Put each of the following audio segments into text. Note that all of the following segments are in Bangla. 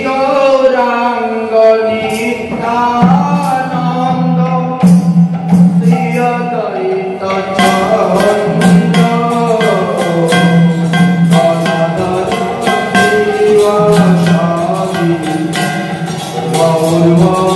গৌরাঙ্গ নিত্যানন্দ শ্রী অদ্বৈত চন্দ্র গদাধর শিবাসাদি গৌর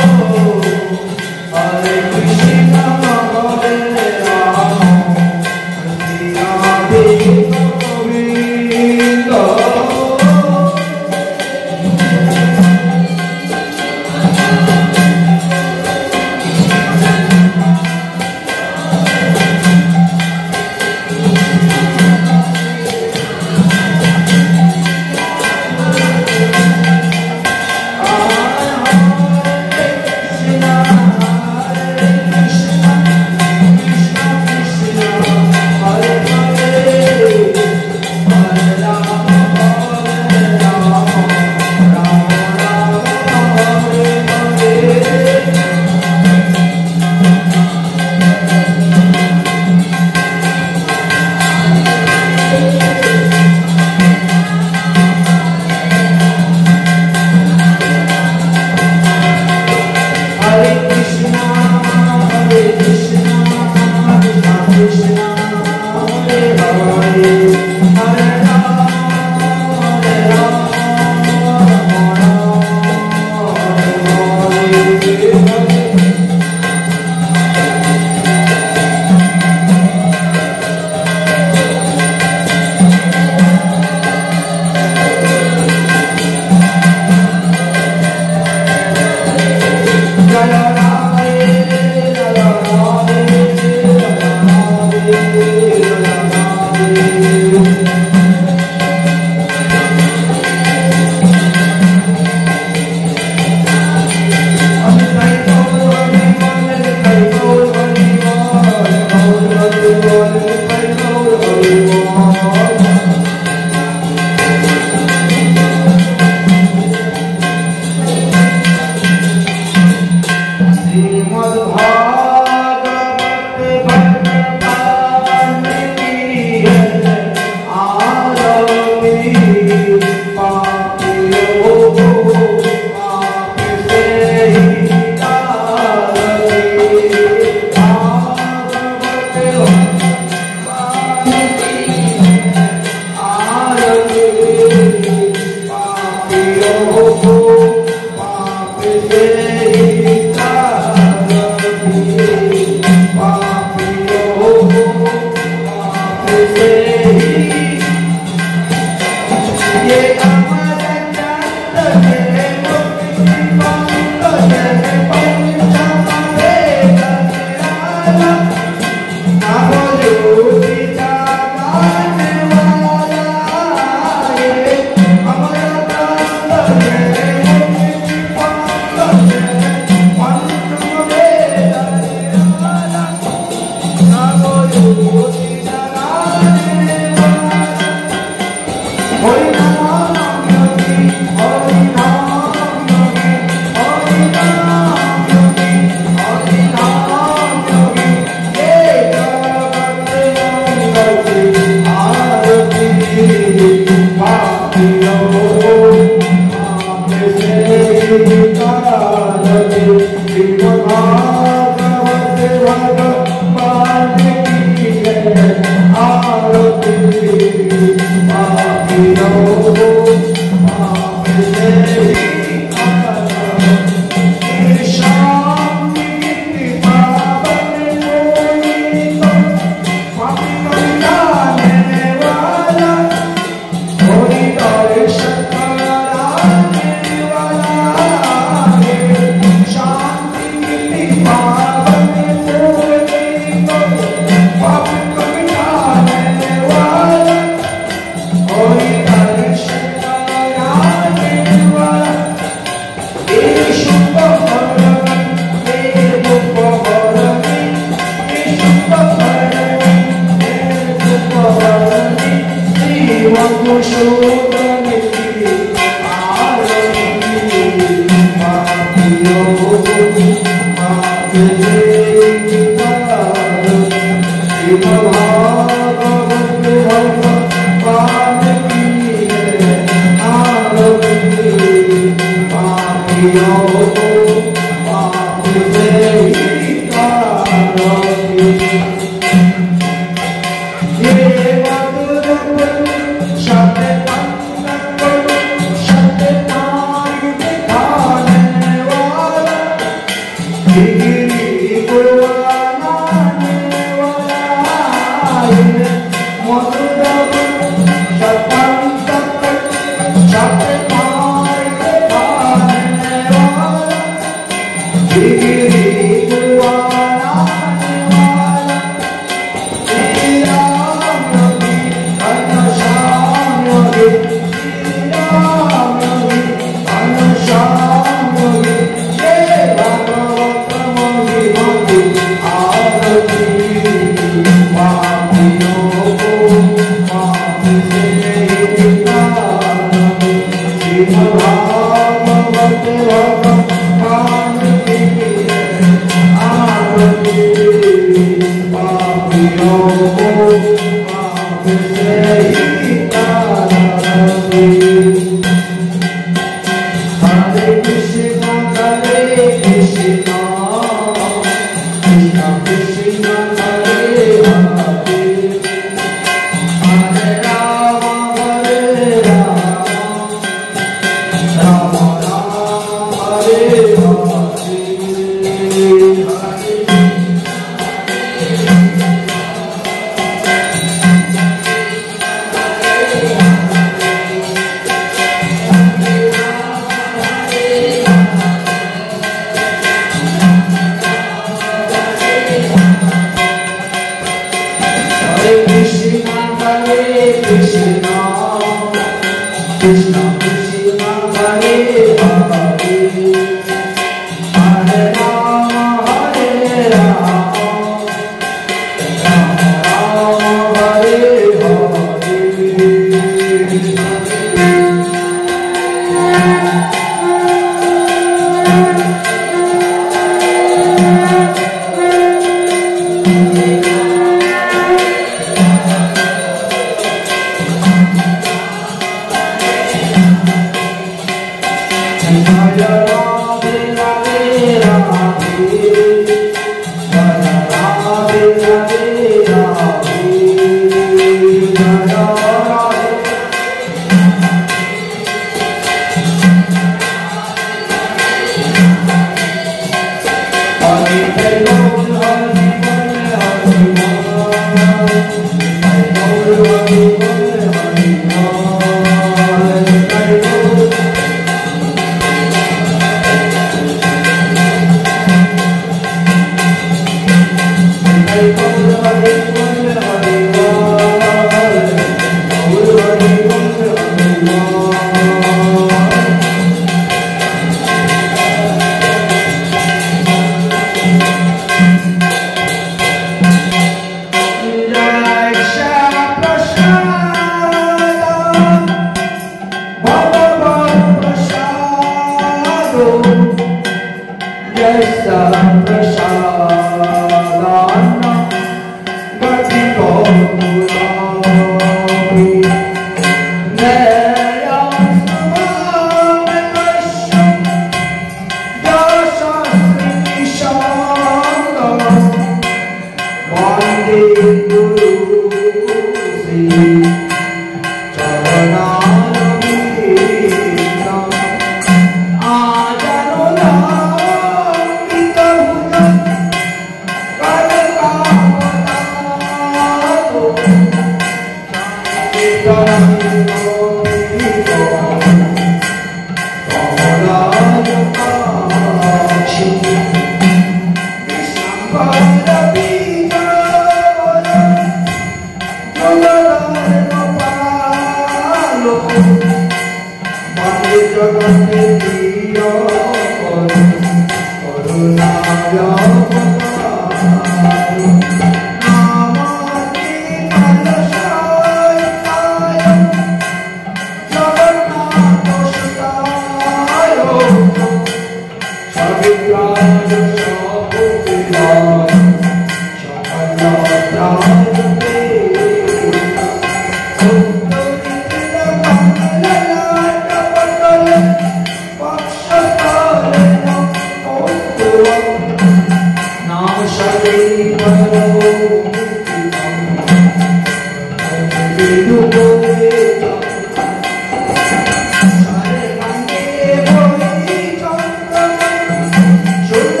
Should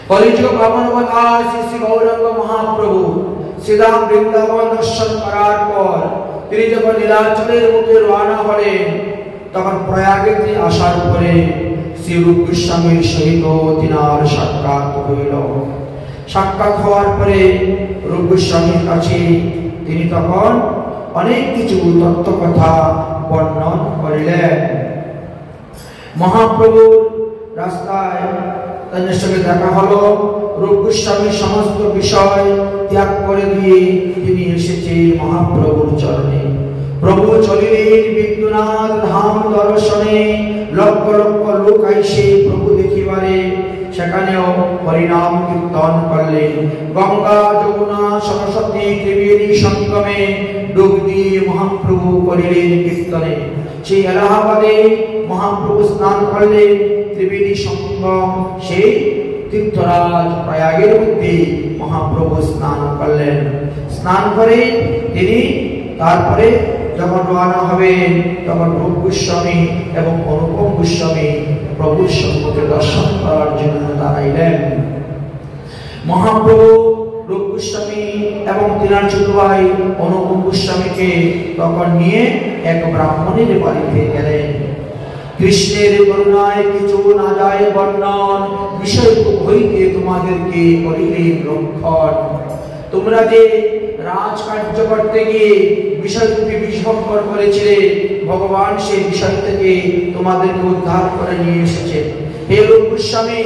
কলিযুগ পাবন অবতার শ্রী শ্রী গৌরাঙ্গ মহাপ্রভু শ্রীধাম বৃন্দাবন দর্শন করার পর তিনি যখন নীলাচলের মুখে রওনা হলেন, তখন প্রয়াগে আসার পরে শ্রী রূপ গোস্বামীর সহিত তিনার সাক্ষাৎ হইল। সাক্ষাৎ হওয়ার পরে রূপ গোস্বামীর কাছে তিনি তখন অনেক কিছু তত্ত্ব কথা বর্ণন করিলেন। মহাপ্রভুর রাস্তায় তাদের সঙ্গে দেখা হলো। রূপ গোস্বামীর সমস্ত বিষয় ত্যাগ করে দিয়ে তিনি এসেছেন মহাপ্রভুর চরণে। প্রভু চলিলেন বিদ্যুনাথ ধাম দর্শনে, লক্ষ লক্ষ লোক আইসে প্রভু দেখিবারে সেখানেও হরিনাম কীর্তন করলেন। গঙ্গা যমুনা সরস্বতী ত্রিবেণী সঙ্গমে ডুব দিয়ে মহাপ্রভু করিলেন কীর্তনে। সেই এলাহাবাদে মহাপ্রভু স্নান করলেন ত্রিবেণী সঙ্গম, সেই তীর্থরাজ প্রয়াগের মধ্যে মহাপ্রভু স্নান করলেন। স্নান করে তিনি তারপরে যখন রওনা হবেন, তখন রূপ গোস্বামী এবং অনুপম গোস্বামী প্রভুর সম্মুখে দর্শন করার জন্য দাঁড়াইলেন। মহাপ্রভু রূপ গোস্বামী এবং তিনার ছোট ভাই অনুপম গোস্বামীকে তখন নিয়ে এক ব্রাহ্মণের বাড়িতে গেলেন। কৃষ্ণের করুণায় কিছু না যায় বর্ণন, বিষয় হইতে তোমাদেরকে করিলেন লক্ষণ। তোমরা যে রাজকার্য করতে গিয়ে বিষয়টি বিস্ফোরণ করেছিলে, ভগবান সেই বিষয় থেকে তোমাদেরকে উদ্ধার করে নিয়ে এসেছে। হে রূপ গোস্বামী,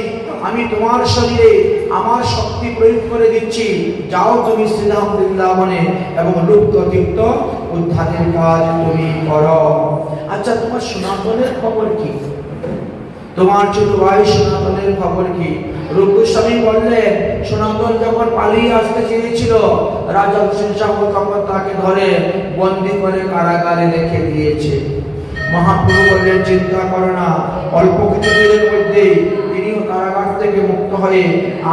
আমি তোমার শরীরে আমার শক্তি প্রয়োগ করে দিচ্ছি, যাও তুমি শ্রীধাম বৃন্দাবনে এবং লুপ্ত তীর্থ উদ্ধারের কাজ তুমি করো। আচ্ছা, তোমার সনাতনের খবর কি? তোমার ছোট ভাই সনাতনের খবর কি? রূপ গোস্বামী বললেন, সনাতন যখন পালিয়ে আসতে চেয়েছিল, রাজা হোসেন শাহ তখন তাকে ধরে বন্দী করে কারাগারে রেখে দিয়েছে। মহাপ্রভু বললেন, চিন্তা করো না, অল্প কিছুদিনের মধ্যে তিনিও কারাগার থেকে মুক্ত হয়ে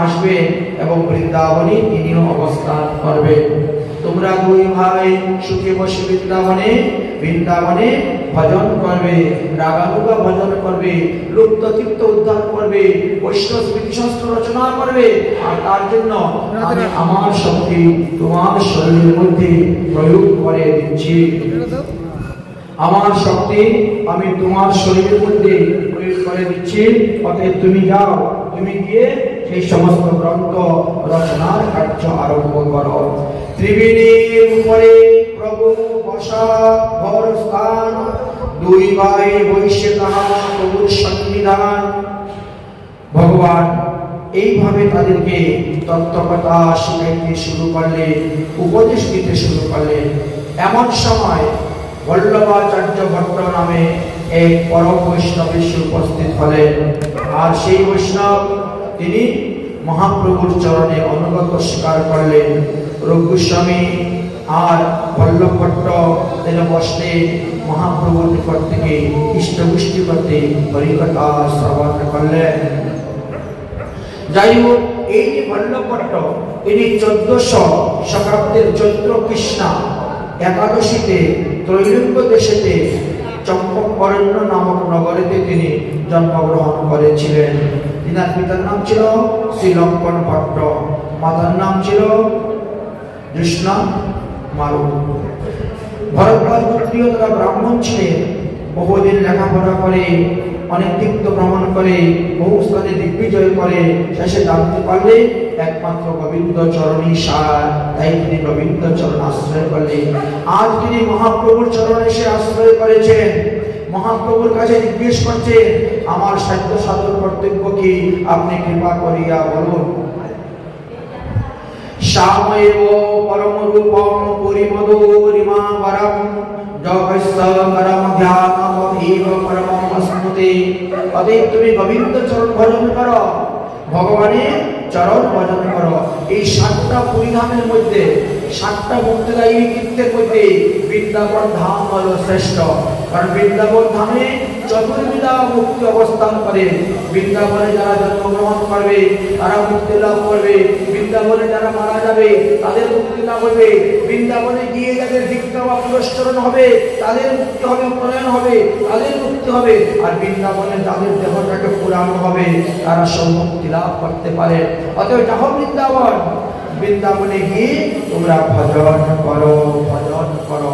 আসবেন এবং বৃন্দাবনে তিনিও অবস্থান করবেন। তোমরা দুই ভাই সুখে বসে বৃন্দাবনে ভজন করবে, রাগানুগা ভজন করবে, লুপ্ত তীর্থ উদ্ধার করবে, বৈষ্ণব স্মৃতিশাস্ত্র রচনা করবে। আর তার জন্য আমি আমার শক্তি তোমার শরীরের মধ্যে প্রয়োগ করে দিচ্ছি। আমার শক্তি আমি তোমার শরীরের মধ্যে প্রয়োগ করে দিচ্ছি। অতএব তুমি যাও, তুমি গিয়ে সেই সমস্ত গ্রন্থ রচনার কার্য আরম্ভ করো। ত্রিবেণীর উপরে প্রভু বসা ভর স্থান, দুই ভাই বৈশে তাহা প্রভুর সন্নিধান। ভগবান এইভাবে তাদেরকে তত্ত্বকথা শিখাইতে শুরু করলেন, উপদেশ দিতে শুরু করলেন। এমন সময় বল্লভাচার্য ভট্ট নামে এক পরম বৈষ্ণব এসে উপস্থিত হলেন। আর সেই বৈষ্ণব তিনি মহাপ্রভুর চরণে অনুগত স্বীকার করলেন। রূপ গোস্বামী আর বল্লভ ভট্ট যেন বসলে মহাপ্রভুর নিকট থেকে ইষ্টপুষ্টি করতে হরিকথা শ্রবণ করলেন। যাই হোক, এই যে বল্লভ ভট্ট, তিনি 1400 শতাব্দীর চৈত্র কৃষ্ণা একাদশীতে ত্রৈলোক্য দেশেতে চম্পকরণ্য নামক নগরেতে তিনি জন্মগ্রহণ করেছিলেন। তিনার পিতার নাম ছিল শ্রী লঙ্কন ভট্ট, মাতার নাম ছিল কৃষ্ণা মারু। ভরদ্বাজ গোত্রীয় তারা ব্রাহ্মণ ছিলেন। বহুদিন লেখাপড়া করে, অনেক তীর্থ ভ্রমণ করে, বহু স্থানে দিগ্বিজয় করে শেষে জানতে পারলে একমাত্র গোবিন্দ চরণই সার, তাই তিনি গোবিন্দ চরণ আশ্রয় করলেন। আজ তিনি মহাপ্রভুর চরণে এসে আশ্রয় করেছেন। মহাপ্রভুর কাছে জিজ্ঞেস করছেন, আমার সাধ্য সাধন কর্তব্য কি, আপনি কৃপা করিয়া বলুন। শ্যামৈব পরম রূপম পরিমধুরিমা বরম জগস্য করম ধ্যানমধীব পরমম স্মৃতি। অতএব তুমি গোবিন্দ চরণ ভজন করো, ভগবানের চরণ ভজন করো। এই 7টা পরিধামের মধ্যে, 7টা মুক্তিদায়ী তীর্থের মধ্যে বৃন্দাবন ধাম হল শ্রেষ্ঠ। কারণ বৃন্দাবন ধামে চতুর্বিধা মুক্তি অবস্থান করে। বৃন্দাবনে যারা জন্মগ্রহণ করবে তারা মুক্তি লাভ করবে, বৃন্দাবনে যারা মারা যাবে তাদের মুক্তি লাভ হবে, বৃন্দাবনে গিয়ে যাদের দীক্ষা বাবা পুরস্চরণ হবে, তাদের মুক্তি হবে, উপনয়ন হবে, তাদের মুক্তি হবে। আর বৃন্দাবনে যাদের দেহটাকে পুরানো হবে তারা সব মুক্তি লাভ করতে পারে। অতএব যাও বৃন্দাবন, বৃন্দাবনে গিয়ে তোমরা ভজন করো, ভজন করো।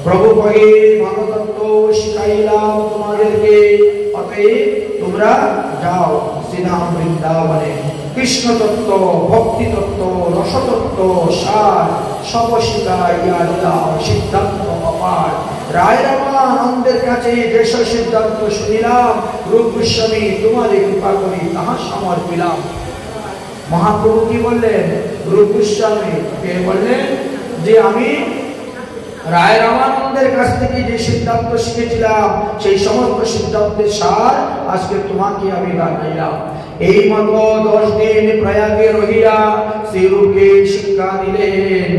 প্রভু কহে ভগবত শিখাইলাম তোমাদেরকে, অতএব তোমরা যাও শ্রীধাম বৃন্দাবনে। কৃষ্ণ তত্ত্ব, ভক্তি তত্ত্ব, রসতত্ত্ব, সার সব শিখাইয়া দিলাম, সিদ্ধান্ত অপার। রায় রামানন্দের কাছে দেশ সিদ্ধান্ত শুনিলাম, রূপ গোস্বামী তোমাদের কৃপা করি তাহা সমর্পিলাম। মহাপ্রভু কি বললেন? রূপ গোস্বামী কে বললেন যে আমি রায় রামানন্দের কাছ থেকে যে সিদ্ধান্ত শিখেছিলাম সেই সমস্ত সিদ্ধান্তের সার আজকে তোমাকে আমি জানাইলাম। এই মতো 10 দিন প্রয়াগে রহিয়া শ্রীরূপকে শিক্ষা দিলেন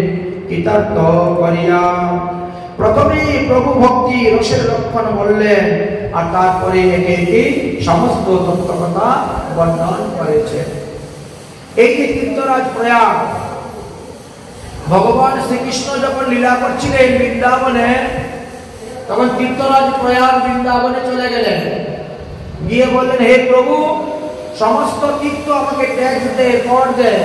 কৃতার্থ করিয়া। প্রথমে প্রভু ভক্তি রসের লক্ষণ বললেন, আর তারপরে একে একে সমস্ত তত্ত্বকথা বর্ণন করেছেন। এই যে তীর্থরাজ প্রয়াগ, ভগবান শ্রীকৃষ্ণ যখন লীলা করছিলেন বৃন্দাবনে, তখন তীর্থরাজ প্রয়াগ বৃন্দাবনে চলে গেলেন। গিয়ে বললেন, হে প্রভু, সমস্ত তীর্থ আমাকে ট্যাক্স দেয়, কর দেয়,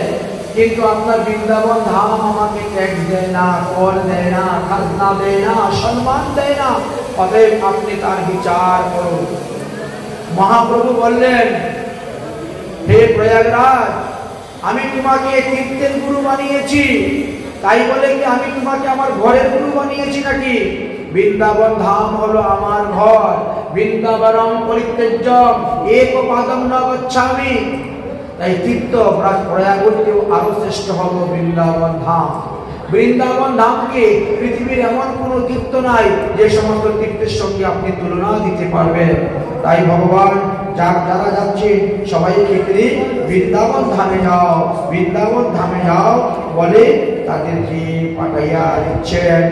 কিন্তু আপনার বৃন্দাবন ধাম আমাকে ট্যাক্স দেয় না, কর দেয় না, খাজনা দেয় না, সম্মান দেয় না। অতএব আপনি তার বিচার করুন। মহাপ্রভু বললেন, হে প্রয়াগরাজ, আমি তোমাকে তীর্থের গুরু বানিয়েছি, তাই বলে কি আমি তোমাকে আমার ঘরের গুরু বানিয়েছি নাকি? বৃন্দাবন ধাম হলো আমার ঘর। বৃন্দাবনম পরিত্যজ্যম এক পাদম ন গচ্ছামি। তাই তীর্থ প্রয়াগতেও আরো শ্রেষ্ঠ হলো বৃন্দাবন ধাম। বৃন্দাবন ধামকে পৃথিবীর এমন কোন তীর্থ নাই যে সমস্ত তীর্থের সঙ্গে আপনি তুলনা দিতে পারবেন। তাই ভগবান যারা যাচ্ছে সবাইকে তিনি বৃন্দাবন ধামে যাও, বৃন্দাবন ধামে যাও বলে তাদেরকে পাঠাইয়া দিচ্ছেন।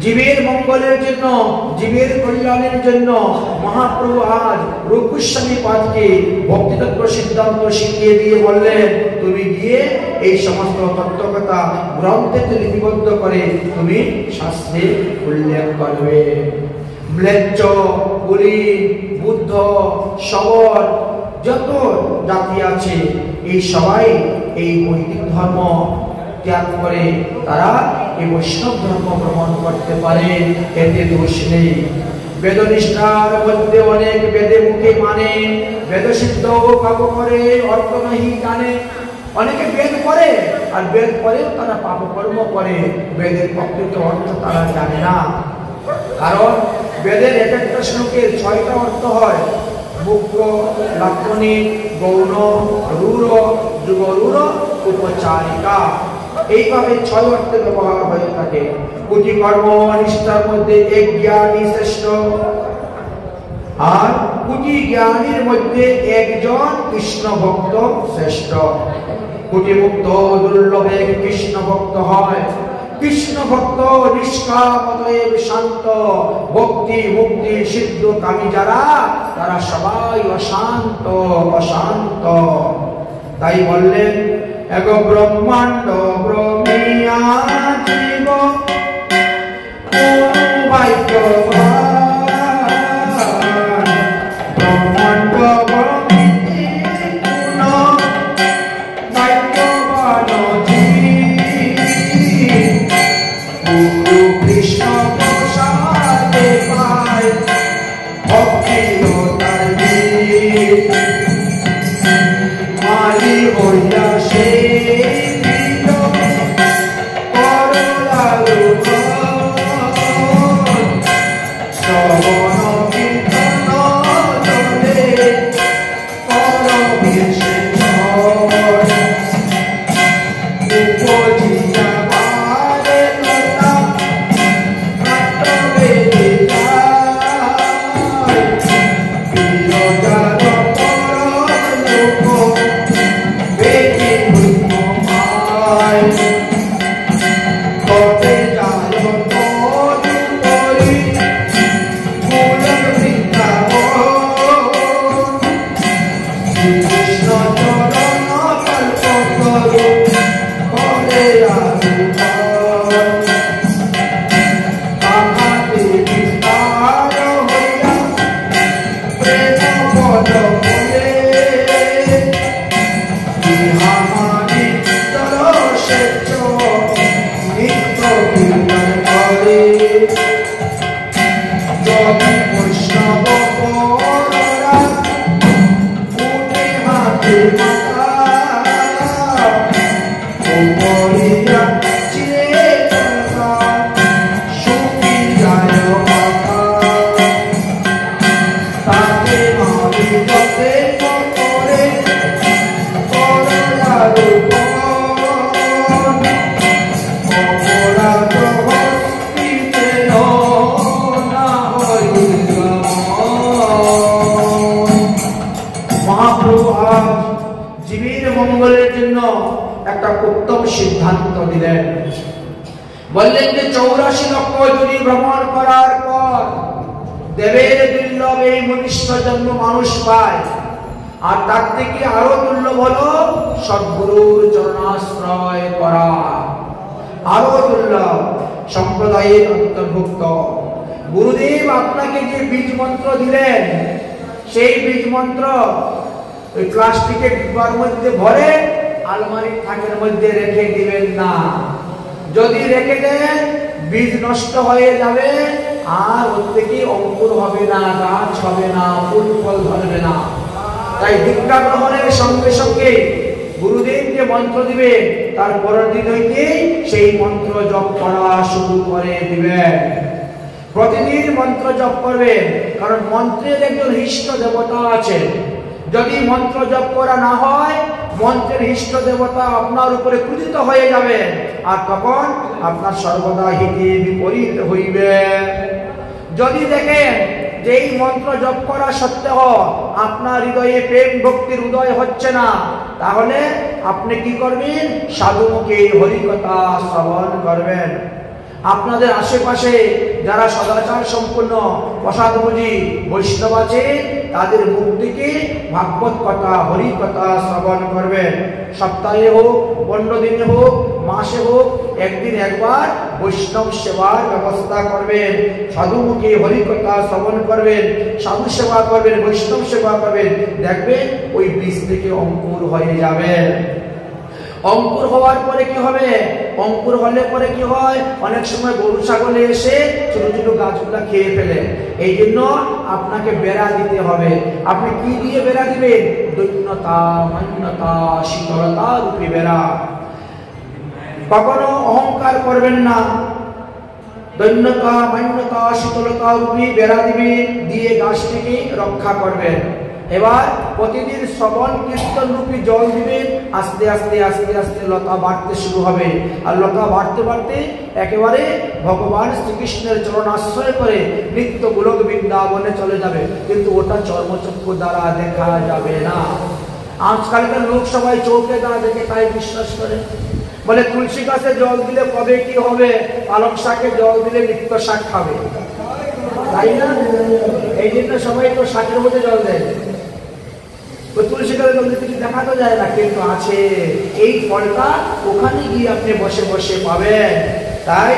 জীবের মঙ্গলের জন্য, জীবের কল্যাণের জন্য মহাপ্রভু আজ রূপ গোস্বামী পাদকে ভক্তিতত্ত্ব সিদ্ধান্ত শিখিয়ে দিয়ে বললেন, তুমি গিয়ে এই সমস্ত তত্ত্বকথা গ্রন্থে লিপিবদ্ধ করে তুমি শাস্ত্রে উল্লেখ করবে। ম্লেচ্ছ, কুলি, বুদ্ধ, শবর যত জাতি আছে এই সবাই এই বৈদিক ধর্ম ত্যাগ করে তারা এই বৈষ্ণব ধর্ম গ্রহণ করতে পারে, এতে দোষ নেই। বেদনিষ্ঠার মধ্যে অনেক বেদে মুখে মানে, বেদ সিদ্ধ পাপ করে অর্থ নাহি জানে। অনেকে বেদ করে আর বেদ করেও তারা পাপ কর্ম করে, বেদের প্রকৃত অর্থ তারা জানে না। কারণ বেদের এক একটা শ্লোকের 6টা অর্থ হয়, মুখ্য, লাক্ষণিক, গৌণ, রূঢ়, যুগরূঢ়, উপচারিকা। এইভাবে 6 অর্থে ব্যবহার হয়ে থাকে। কোটি কর্ম নিষ্ঠার মধ্যে এক জ্ঞানী শ্রেষ্ঠ, আর কোটি জ্ঞানীর মধ্যে একজন কৃষ্ণ ভক্ত শ্রেষ্ঠ। কোটি মুক্ত দুর্লভে কৃষ্ণ ভক্ত হয়। কৃষ্ণ ভক্ত নিষ্কাম অতএব শান্ত, ভক্তি মুক্তি সিদ্ধ কামী যারা, তারা সবাই অশান্ত, অশান্ত। তাই বললেন, এক ব্রহ্মাণ্ড ব্রহ্মিয়া জীব ব্রহ্মাণ্ড ব্রহ্মি পুন ভাগ্যবান গুরু কৃষ্ণ প্রসাদে পায় ভক্তি মালি হইয়া সে Hare নিত্য কীর্তন করে যদি বৈষ্ণব পররা উঠে হাতে মাথা উপরিয়া চিরে কথা সুখী যায় মাথা তাতে মাবি যতে করে করলার অপরাধ হস্তিতে না হইল মহাপ্রভু আজ জীবের মঙ্গলের জন্য একটা উত্তম সিদ্ধান্ত দিলেন। বললেন যে 84 লক্ষ জুড়ি ভ্রমণ করার পর দেবের দুর্লভ এই মনুষ্য জন্ম মানুষ পায়, আর তার থেকে আরো দুর্লভ হলো সদ্গুরুর চরণাশ্রয় করা, আরো দুর্লভ সম্প্রদায়ের অন্তর্ভুক্ত। গুরুদেব আপনাকে যে বীজ মন্ত্র দিলেন সেই বীজ মন্ত্র ওই প্লাস্টিকের ডিব্বার মধ্যে ভরে আলমারির থাকের মধ্যে রেখে দিবেন না। যদি রেখে দেন বীজ নষ্ট হয়ে যাবে, আর ওর থেকে অঙ্কুর হবে না, গাছ হবে না, ফুল ফল ধরবে না। তাই দীক্ষা গ্রহণের সঙ্গে সঙ্গে গুরুদেব যে মন্ত্র দিবে তার পরের দিন হইতে সেই মন্ত্র জপ করা শুরু করে দিবেন। প্রতিদিন মন্ত্র জপ করবেন, কারণ মন্ত্রের একজন ইষ্ট দেবতা আছে। যদি মন্ত্র জপ করা না হয় মন্ত্রের ইষ্ট দেবতা আপনার উপরে ক্রুধিত হয়ে যাবে, আর তখন আপনার সর্বদা হিতে বিপরীত হইবে। যদি দেখেন যে এই মন্ত্র জপ করা সত্ত্বেও আপনার হৃদয়ে প্রেম ভক্তির উদয় হচ্ছে না, তাহলে আপনি কি করবেন? সাধুমুখে হরিকথা শ্রবণ করবেন। আপনাদের আশেপাশে যারা সদাচার সম্পন্ন প্রসাদভোজী বৈষ্ণব আছে তাদের মুখ থেকে ভাগবত কথা হরিকথা শ্রবণ করবেন। সপ্তাহে হোক, 15 দিনে হোক, মাসে হোক, একদিন একবার বৈষ্ণব সেবার ব্যবস্থা করবেন। সাধুমুখে হরিকথা শ্রবণ করবেন, সাধু সেবা করবেন, বৈষ্ণব সেবা করবেন, দেখবেন ওই বীজ থেকে অঙ্কুর হয়ে যাবে। অঙ্কুর হওয়ার পরে কি হবে? অঙ্কুর হলে পরে কি হয়? অনেক সময় গরু ছাগলে এসে ছোট ছোট গাছগুলা খেয়ে ফেলে। এই জন্য আপনাকে বেড়া দিতে হবে। আপনি কি দিয়ে বেড়া দিবেন? দৈন্যতা, মান্যতা, শীতলতা রূপী বেড়া। কখনো অহংকার করবেন না। দৈন্যতা, মান্যতা, শীতলতা রূপী বেড়া দিবেন, দিয়ে গাছটিকে রক্ষা করবেন। এবার প্রতিদিন শ্রবণ কীর্তন রূপী জল দিবেন। আস্তে আস্তে আস্তে আস্তে লতা বাড়তে শুরু হবে, আর লতা বাড়তে বাড়তে একেবারে ভগবান শ্রীকৃষ্ণের চরণ আশ্রয় করে নিত্য গোলক বৃন্দাবনে চলে যাবে। কিন্তু ওটা চর্মচক্ষু দ্বারা দেখা যাবে না। আজকালকার লোক সবাই চোখে দ্বারা দেখে তাই বিশ্বাস করে। বলে তুলসী গাছে জল দিলে কবে কি হবে, পালক শাকে জল দিলে নিত্য শাক খাবে, তাই না? এই জন্য সবাই তো শাকের মধ্যে জল দেয়। তুলসী গাছে জল দিতে দেখা তো যায় না, কিন্তু আছে। এই ফলটা ওখানে গিয়ে আপনি বসে বসে পাবেন। তাই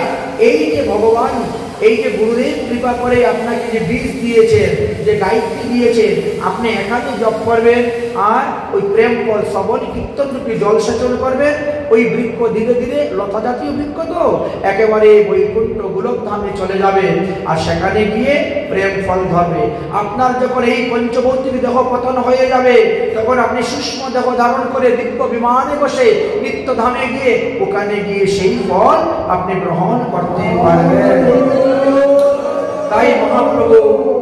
এই যে ভগবান, এই যে গুরুদেব কৃপা করে আপনাকে যে বীজ দিয়েছেন, যে গায়ত্রী দিয়েছেন, আপনি এখানে জপ করবেন, আর ওই প্রেম ফল শ্রবণ কীর্তন রূপী জল সেচন করবেন। ওই বৃক্ষ ধীরে ধীরে লতা জাতীয় বৃক্ষ তো একেবারে বৈকুণ্ঠ গোলক ধামে চলে যাবে, আর সেখানে গিয়ে প্রেম ফল ধরবে। আপনার যখন এই পঞ্চভৌতিক দেহ পতন হয়ে যাবে, তখন আপনি সূক্ষ্ম দেহ ধারণ করে দিব্য বিমানে বসে নিত্য ধামে গিয়ে ওখানে গিয়ে সেই ফল আপনি গ্রহণ করতে পারবেন। তাই মহাপ্রভু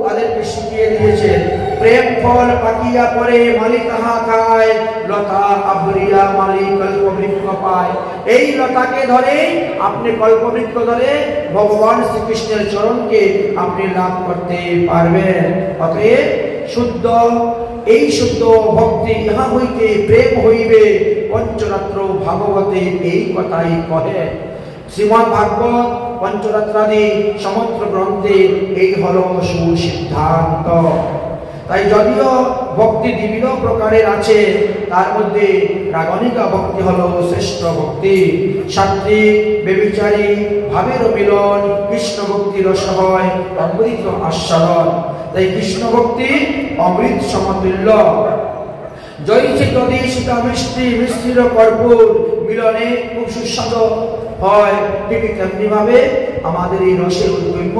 তাদেরকে শিখিয়ে দিয়েছেন, প্রেম ফল পাকিয়া পরে মালি তাহা খায়, লতা আবরিয়া মালি কল্পবৃক্ষ পায়। এই লতাকে ধরে আপনি কল্পবৃক্ষ ধরে ভগবান শ্রীকৃষ্ণের চরণকে আপনি লাভ করতে পারবেন। অতএব শুদ্ধ, এই শুদ্ধ ভক্তি ইহা হইতে প্রেম হইবে, পঞ্চরাত্র ভাগবতে এই কথাই কহে। শ্রীমদ ভাগবত পঞ্চরাত্রাদি সমগ্র গ্রন্থে এই হলো সুসিদ্ধান্ত। তাই যদিও ভক্তি বিভিন্ন প্রকারের আছে, তার মধ্যে রাগনিকা ভক্তি হলো শ্রেষ্ঠ ভক্তি। সাত্বিক, বেবিচারী ভাবের মিলন কৃষ্ণ ভক্তির রস হয় অমৃত আস্বাদন। তাই কৃষ্ণ ভক্তি অমৃত সমতুল্য। জয়িছে দধি সীতা মিষ্টি মিশ্রির কর্পূর মিলনে খুব সুস্বাদু হয়, ঠিক তেমনি ভাবে আমাদের এই রসের উদ্গম্য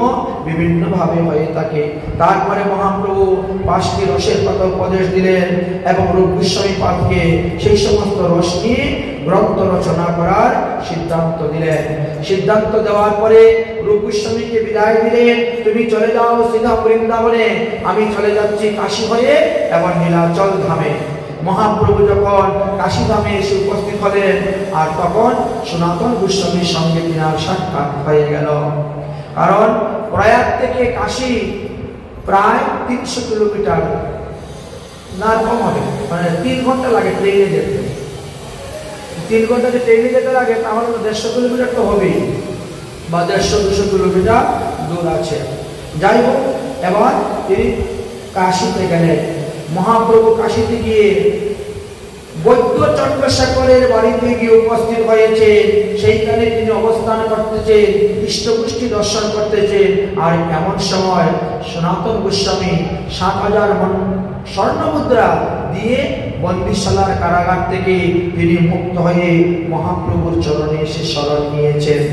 বিভিন্ন ভাবে হয়ে থাকে। তারপরে মহাপ্রভু 5টি রসের কথা উপদেশ দিলেন এবং রূপ গোস্বামী পাদকে সেই সমস্ত রস নিয়ে গ্রন্থ রচনা করার সিদ্ধান্ত দিলেন। সিদ্ধান্ত দেওয়ার পরে রূপ গোস্বামীকে বিদায় দিলেন, তুমি চলে যাও সিধা বৃন্দাবনে, আমি চলে যাচ্ছি কাশী হয়ে এবং নীলাচল ধামে। মহাপ্রভু যখন কাশী ধামে এসে উপস্থিত হলেন আর তখন সনাতন গোস্বামীর সঙ্গে তিনার সাক্ষাৎ হয়ে গেল। কারণ প্রয়াগ থেকে কাশী প্রায় 300 কিলোমিটার না কম হবে, মানে 3 ঘন্টা লাগে ট্রেনে যেতে। 3 ঘন্টা যে ট্রেনে যেতে লাগে তাহলে 150 কিলোমিটার তো হবেই, বা 150-200 কিলোমিটার দূর আছে। যাই হোক, এবার তিনি কাশীতে গেলেন। মহাপ্রভু কাশীতে গিয়ে বৈদ্য চন্দ্রশেখরের বাড়িতে গিয়ে উপস্থিত হয়েছে। সেইখানে তিনি অবস্থান করতেছেন, ইষ্টপুষ্টি দর্শন করতেছেন। আর এমন সময় সনাতন গোস্বামী 7000 স্বর্ণ মুদ্রা দিয়ে বন্দিশালার কারাগার থেকে তিনি মুক্ত হয়ে মহাপ্রভুর চরণে এসে শরণ নিয়েছেন।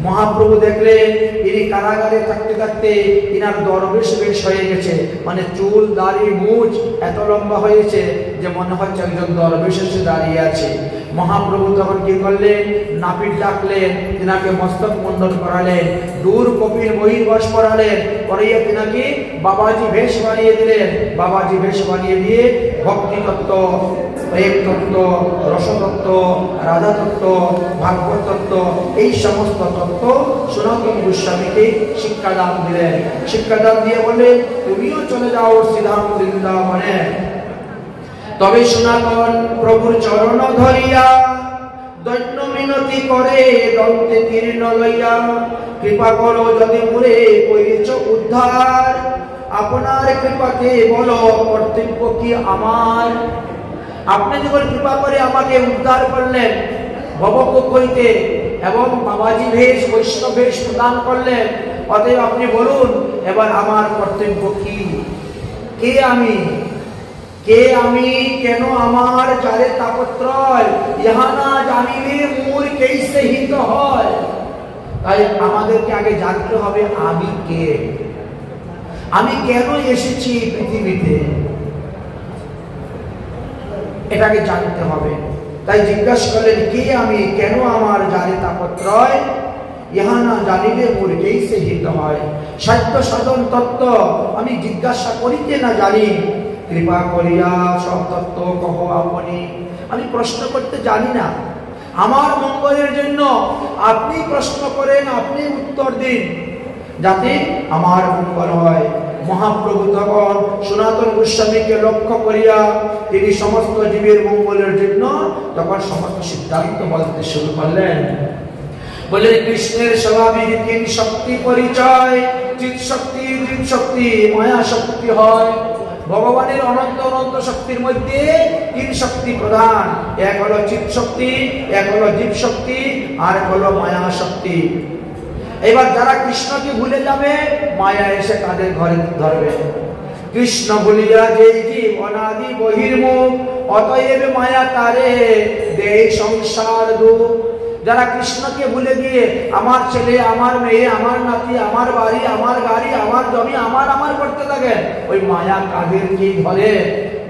মহাপ্রভু দেখলেন ইনি কারাগারে থাকতে থাকতে ইনার দরবেশ বেশ হয়ে গেছে, মানে চুল দাড়ি মুছ এত লম্বা হয়েছে যে মনে হচ্ছে একজন দরবেশ এসে দাঁড়িয়ে আছে। মহাপ্রভু তখন কি করলেন, নাপিত ডাকলেন, তিনাকে মস্তক মণ্ডন করালেন, দূর কপিল বহির্বাস করালেন, করাইয়া তিনাকে বাবাজি বেশ বানিয়ে দিলেন। বাবাজি বেশ বানিয়ে দিয়ে ভক্তি তত্ত্ব, প্রেম তত্ত্ব, রসতত্ত্ব, রাধা তত্ত্ব, ভাগবত তত্ত্ব, এই সমস্ত তত্ত্ব সনাতন গোস্বামীকে শিক্ষাদান দিলেন। শিক্ষাদান দিয়ে বললেন, তুমিও চলে যাও সিধা বৃন্দাবনে। তবে সনাতন প্রভুর চরণ ধরিয়া দৈন্য মিনতি করে দন্তে তীর্ণ লইয়া, কৃপা করো যদি মুরে করিছ উদ্ধার, আপনার কৃপাকে বলো কর্তব্য কি আমার। আপনি যখন কৃপা করে আমাকে উদ্ধার করলেন ভবকূপ হইতে এবং বাবাজি বেশ বৈষ্ণব বেশ প্রদান করলেন, অতএব আপনি বলুন এবার আমার কর্তব্য কি, কে আমি, কেন আমার যারে তাপত্রয় ইহা না জানিলে মোর কেইসে হিত হয়। তাই আমাদেরকে আগে জানতে হবে আমি কে, আমি কেন এসেছি পৃথিবীতে, এটাকে জানতে হবে। তাই জিজ্ঞাসা করলেন, কে আমি, কেন আমার যারে তাপত্রয় ইহা না জানিলে মোর কেইসে হিত হয়। সাধ্য সাধন তত্ত্ব আমি জিজ্ঞাসা করিতে না জানি, কৃপা করিয়া সব তত্ত্ব কহ আপনি। আমি প্রশ্ন করতে জানি না, আমার মঙ্গলের জন্য আপনি প্রশ্ন করেন, আপনি উত্তর দিন, যাতে আমার মঙ্গল হয়। মহাপ্রভু তখন সনাতন গোস্বামীকে লক্ষ্য করিয়া তিনি সমস্ত জীবের মঙ্গলের জন্য তখন সমস্ত সিদ্ধান্ত বলতে শুরু করলেন। বললেন, কৃষ্ণের স্বাভাবিক 3 শক্তি পরিচয়, চিৎ শক্তি, দৃঢ় শক্তি, মায়া শক্তি হয়। ভগবানের অনন্ত অনন্ত শক্তির মধ্যে 3 শক্তি প্রধান, এক হলো চিৎ শক্তি, এক হলো জীব শক্তি, আর এক হলো মায়া শক্তি। এবার যারা কৃষ্ণকে ভুলে যাবে মায়া এসে তাদের ঘরে ধরবে। কৃষ্ণ ভুলিয়া যে জীব অনাদি বহির্মুখ, অতএব মায়া তারে দেয় সংসার দুঃখ। যারা কৃষ্ণকে ভুলে গিয়ে আমার ছেলে, আমার মেয়ে, আমার নাতি, আমার বাড়ি, আমার গাড়ি, আমার জমি, আমার করতে থাকেন, ওই মায়া তাদেরকে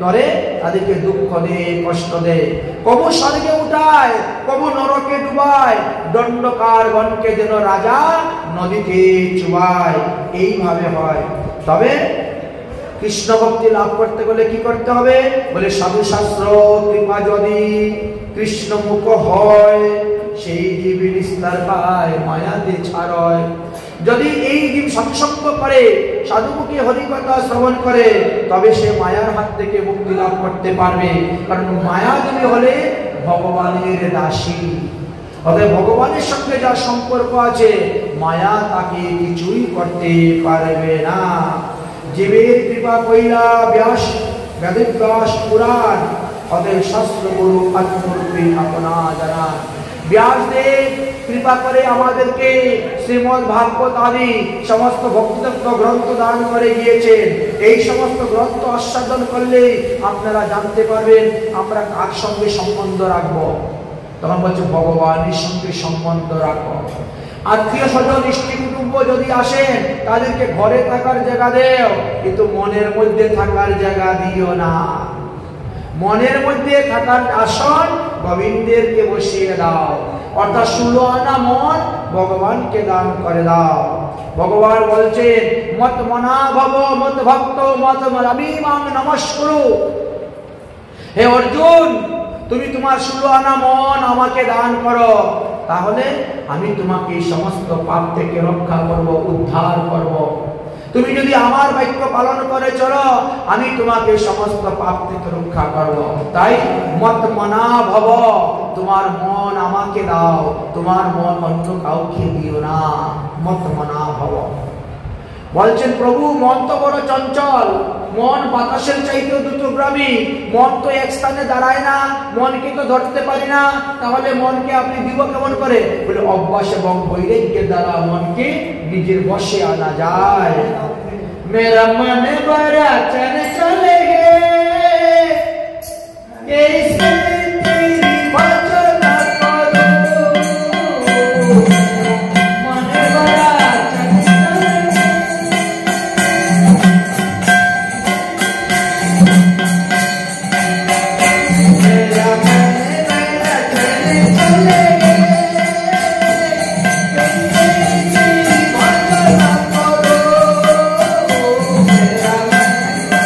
ধরে তাদেরকে দুঃখ দেয়, কষ্ট দেয়। কবু স্বর্গে উঠায়, কবু নরকে ডুবায়, দণ্ডকার গণকে যেন রাজা নদীতে চুবায়, এইভাবে হয়। তবে কৃষ্ণ ভক্তি লাভ করতে গেলে কি করতে হবে, বলে সাধু শাস্ত্র কৃপা যদি কৃষ্ণ মুখ হয়, সেই জীব নিস্তার পায় মায়াতে ছাড়য়। যদি এই জীব সৎসঙ্গ করে, সাধুমুখী হরিকথা শ্রবণ করে, তবে সে মায়ার হাত থেকে মুক্তি লাভ করতে পারবে। কারণ মায়া যদি হলে ভগবানের দাসী, অতএব ভগবানের সঙ্গে যার সম্পর্ক আছে মায়া তাকে কিছুই করতে পারবে না। জীবের কৃপা কইলা ব্যাস বেদব্যাস পুরাণ, অতএব শাস্ত্র গুরু আত্মরূপে আপনা জানা। ব্যাসদেব কৃপা করে আমাদেরকে শ্রীমদ্ ভাগবত আদি সমস্ত ভক্তিতত্ত্ব গ্রন্থ দান করে গিয়েছেন। এই সমস্ত গ্রন্থ আস্বাদন করলে আপনারা জানতে পারবেন আমরা কার সঙ্গে সম্বন্ধ রাখবো। তখন বলছে ভগবানের সঙ্গে সম্বন্ধ রাখো। আত্মীয় স্বজন ইষ্টি কুটুম্ব যদি আসেন তাদেরকে ঘরে থাকার জায়গা দেও, কিন্তু মনের মধ্যে থাকার জায়গা দিও না। মনের মধ্যে থাকার আসন গোবিন্দেরকে বসিয়ে দাও, অর্থাৎ 16 আনা মন ভগবানকে দান করে দাও। ভগবান বলছেন মত মনা ভব মত ভক্ত মত আমি মাং নমস্কুরু। হে অর্জুন, তুমি তোমার 16 আনা মন আমাকে দান করো, তাহলে আমি তোমাকে সমস্ত পাপ থেকে রক্ষা করব, উদ্ধার করব। তুমি যদি আমার বাক্য পালন করে চলো, আমি তোমাকে সমস্ত পাপ থেকে রক্ষা করব। তাই মত মনা ভব, তোমার মন আমাকে দাও, তোমার মন অন্য কাউকে দিও না। মত মনা ভব বলছেন প্রভু, মন তো বড় চঞ্চল, মন বাতাসের চাইতেও দ্রুতগামী, মন তো এক স্থানে দাঁড়ায় না, মনকে তো ধরতে পারি না, তাহলে মনকে আপনি দিব কেমন করে? বলে অভ্যাস এবং বৈরাগ্যের দ্বারা মনকে নিজের বশে আনা যায়। মেরা মন বড়া চঞ্চল হে कैसे तेरी भजन करूं, मन बड़ा चंचल मेरा मन बड़ा चंचल है, कैसे तेरी भजन करूं, मेरा मन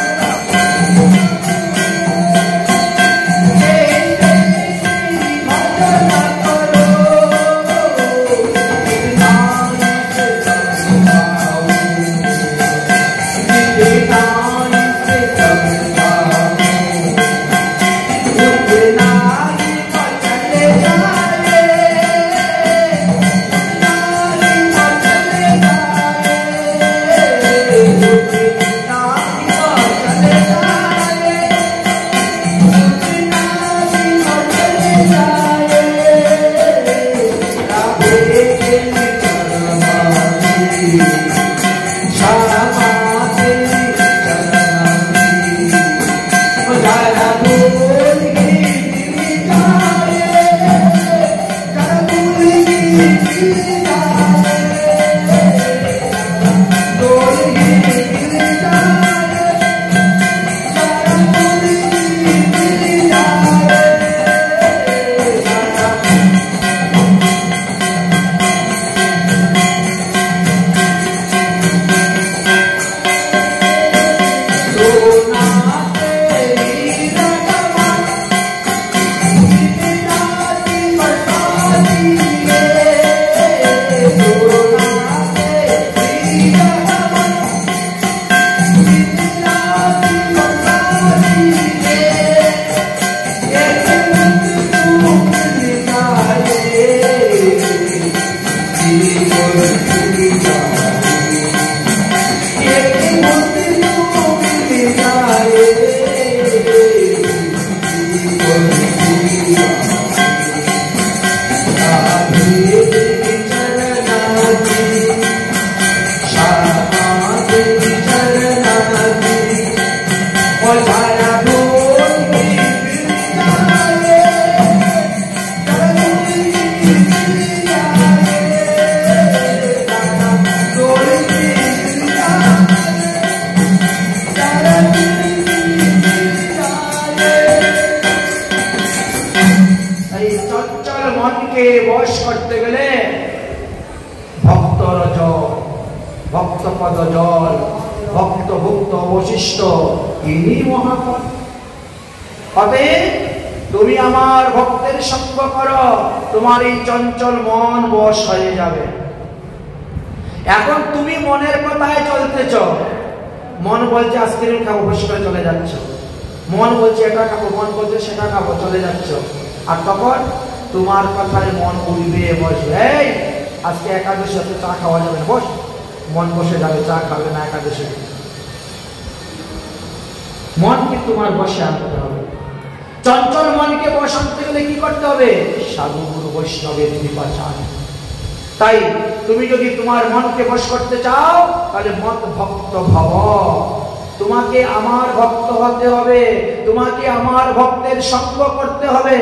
তুমি আমার ভক্তের সঙ্গ করো, তোমার এই চঞ্চল মন বশ হয়ে যাবে। এখন তুমি মনের কথায় চলতেছ, মন বলছে আইসক্রিম খাবো, বসে করে চলে যাচ্ছ। মন বলছে এটা খাবো, মন বলছে সেটা খাবো, চলে যাচ্ছ। আর তখন তোমার কথায় মন উঠবে, বসবে, এই আজকে একাদশী, আজকে চা খাওয়া যাবে না, বস। মন বসে যাবে, চা খাবে না একাদশী। মনকে তোমার বসে আনতে হবে। চঞ্চল মনকে বশ আনতে গেলে কি করতে হবে? সাধু গুরু বৈষ্ণবের কৃপা চাই। তাই তুমি যদি তোমার মনকে বশ করতে চাও তাহলে মত ভক্ত ভব, তোমাকে আমার ভক্ত হতে হবে, তোমাকে আমার ভক্তের সঙ্গ করতে হবে।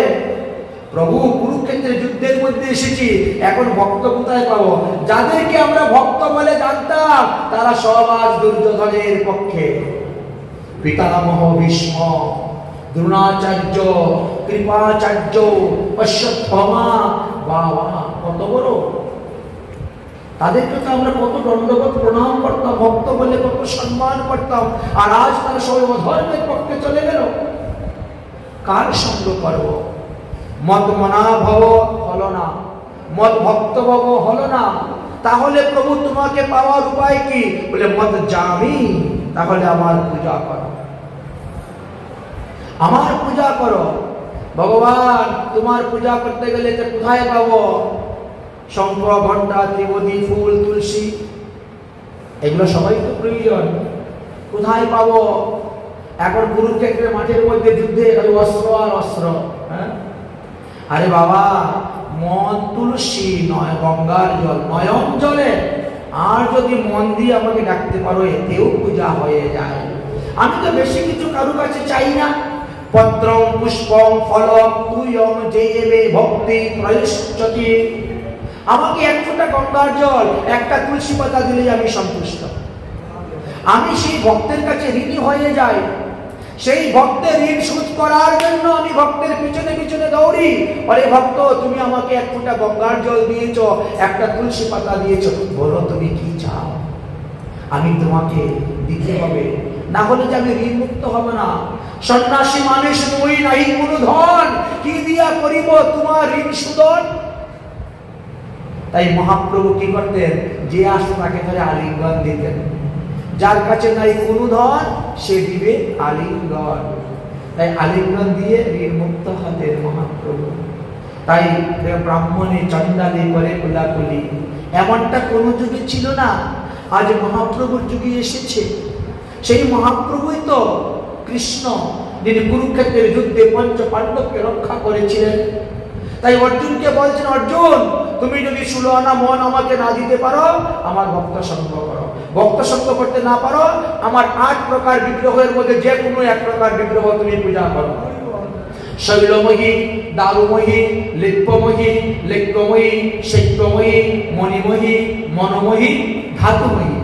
প্রভু কুরুক্ষেত্রের যুদ্ধের মধ্যে এসেছি, এখন ভক্ত কোথায় পাবো? যাদেরকে আমরা ভক্ত বলে জানতাম তারা সব আজ দুর্যোধনের পক্ষে। পিতামহ ভীষ্ম, দ্রোণাচার্য, কৃপাচার্য, অশ্বত্থামা, বাবা কত বড়, তাদেরকে তো আমরা কত দণ্ডবত প্রণাম করতাম, ভক্ত বলে কত সম্মান করতাম, আর আজ তারা সবাই অধর্মের পক্ষে চলে গেল। কার সঙ্গ করব? মত মনা ভব হলো না, মত ভক্ত ভব হলো না, তাহলে প্রভু তোমাকে পাওয়ার উপায় কি? বলে মত জামি, তাহলে আমার পূজা করো, আমার পূজা করো। ভগবান তোমার পূজা করতে গেলে তো কোথায় পাবো? শঙ্খ, ঘণ্টা, ত্রিপদী, ফুল, তুলসী, এগুলো সবাই তো প্রয়োজন। কোথায় পাবো? এখন কুরুক্ষেত্রের মাঠের মধ্যে যুদ্ধে অস্ত্র আর অস্ত্র। হ্যাঁ, আরে বাবা, মন তুলসী নয়, গঙ্গার জল, নয়ন জলে, আর যদি মন দিয়ে আমাকে ডাকতে পারো এতেও পূজা হয়ে যায়। আমি তো বেশি কিছু কারো কাছে চাই না। পত্রং পুষ্পং ফলং তুয়ং জেবে ভক্তি প্রয়শ্চতি, আমাকে এক ফোঁটা গঙ্গার জল, একটা তুলসী পাতা দিলেই আমি সন্তুষ্ট। আমি সেই ভক্তের কাছে ঋণী হয়ে যাই, সেই ভক্তের ঋণ শোধ করার জন্য আমি ভক্তের পিছনে পিছনে দৌড়ি। আরে ভক্ত, তুমি আমাকে এক ফোঁটা গঙ্গার জল দিয়েছ, একটা তুলসী পাতা দিয়েছ, বলো তুমি কি চাও, আমি তোমাকে দিতে হবে, না হলে যে আমি ঋণ মুক্ত হব না। সন্ন্যাসী মানুষ নই, নাই কোনো ধন, কি দিয়া করিব তোমার ঋণ শোধন? তাই মহাপ্রভু কি করতেন? যে আসতো তাকে ধরে আলিঙ্গন দিতেন। যার কাছে নাই কোনো ধন সে দিবে আলিঙ্গন, তাই আলিঙ্গন দিয়ে ঋণ মুক্ত হতেন মহাপ্রভু। তাই ব্রাহ্মণে চন্দালি করে কোলাকুলি, এমনটা কোনো যুগে ছিল না, আজ মহাপ্রভুর যুগে এসেছে। সেই মহাপ্রভুই তো কৃষ্ণ, যিনি কুরুক্ষেত্রের যুদ্ধে পঞ্চ পাণ্ডবকে রক্ষা করেছিলেন। তাই অর্জুনকে বলছেন, অর্জুন তুমি যদি 16 আনা মন আমাকে না দিতে পারো, আমার ভক্ত সঙ্গ করো। ভক্ত সঙ্গ করতে না পারো, আমার 8 প্রকার বিগ্রহের মধ্যে যে কোনো এক প্রকার বিগ্রহ তুমি পূজা করো। শৈলময়ী, দারুময়ী, লিপ্পময়ী, লিঙ্গময়ী, শৈত্যময়ী, মণিময়ী, মনোময়ী, ধাতুময়ী,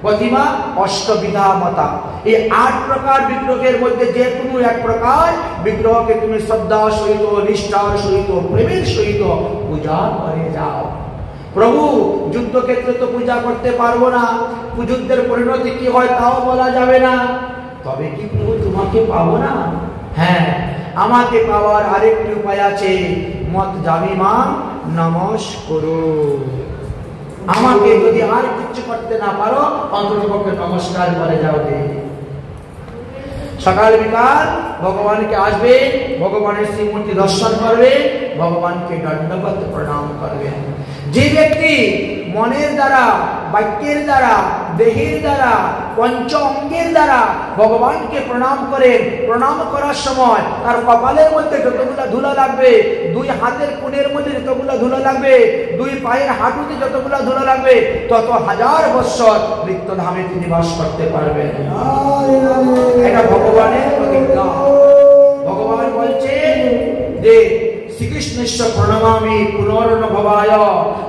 প্রতিমা, অষ্টবিধা মতা, এই 8 প্রকার বিগ্রহের মধ্যে যে কোনো এক প্রকার বিগ্রহকে তুমি শ্রদ্ধা সহিত, নিষ্ঠার সহিত, প্রেমের সহিত পূজা করে যাও। প্রভু যুদ্ধক্ষেত্রে তো পূজা করতে পারবো না, যুদ্ধের পরিণতি কি হয় তাও বলা যাবে না, তবে কি প্রভু তোমাকে পাবো না? হ্যাঁ, আমাকে পাওয়ার আরেকটি উপায় আছে, মত জামি মা নমস্কার। আমাকে যদি আর কিছু করতে না পারো, অন্ততপক্ষে নমস্কার করে যাও। সকাল বিকাল ভগবানকে আসবে, ভগবানের শ্রীমূর্তি দর্শন করবে, ভগবানকে দণ্ডবত প্রণাম করবে। যে ব্যক্তি মনের দ্বারা, বাক্যের দ্বারা, দেহের দ্বারা, পঞ্চ অঙ্গের দ্বারা ভগবানকে প্রণাম করেন, প্রণাম করার সময় তার কপালের মধ্যে যতগুলো ধুলা লাগবে, 2 হাতের কোণের মধ্যে যতগুলো ধুলা লাগবে, 2 পায়ের হাঁটুতে যতগুলো ধুলা লাগবে, তত 1000 বৎসর নিত্যধামে তিনি বাস করতে পারবেন। এটা ভগবানের প্রতিজ্ঞা। ভগবান বলছেন যে শ্রীকৃষ্ণেশ্বর প্রণমামি পুনর্নভবায়,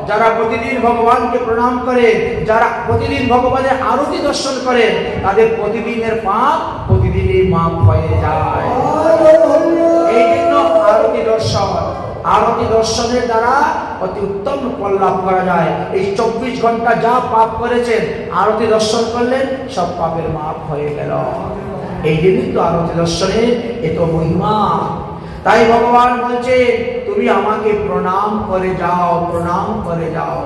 যারা প্রতিদিন ভগবানকে প্রণাম করে, যারা প্রতিদিন ভগবানের আরতি দর্শন করে, তাদের প্রতিদিনের পাপ প্রতিদিনই মাফ হয়ে যায়। এই জন্য আরতি দর্শন, আরতি দর্শনের দ্বারা অতি উত্তম ফল লাভ করা যায়। এই 24 ঘন্টা যা পাপ করেছেন, আরতি দর্শন করলেন, সব পাপের মাফ হয়ে গেল। এই জন্যই তো আরতি দর্শনের এত মহিমা। তাই ভগবান বলছে তুমি আমাকে প্রণাম করে যাও, প্রণাম করে যাও।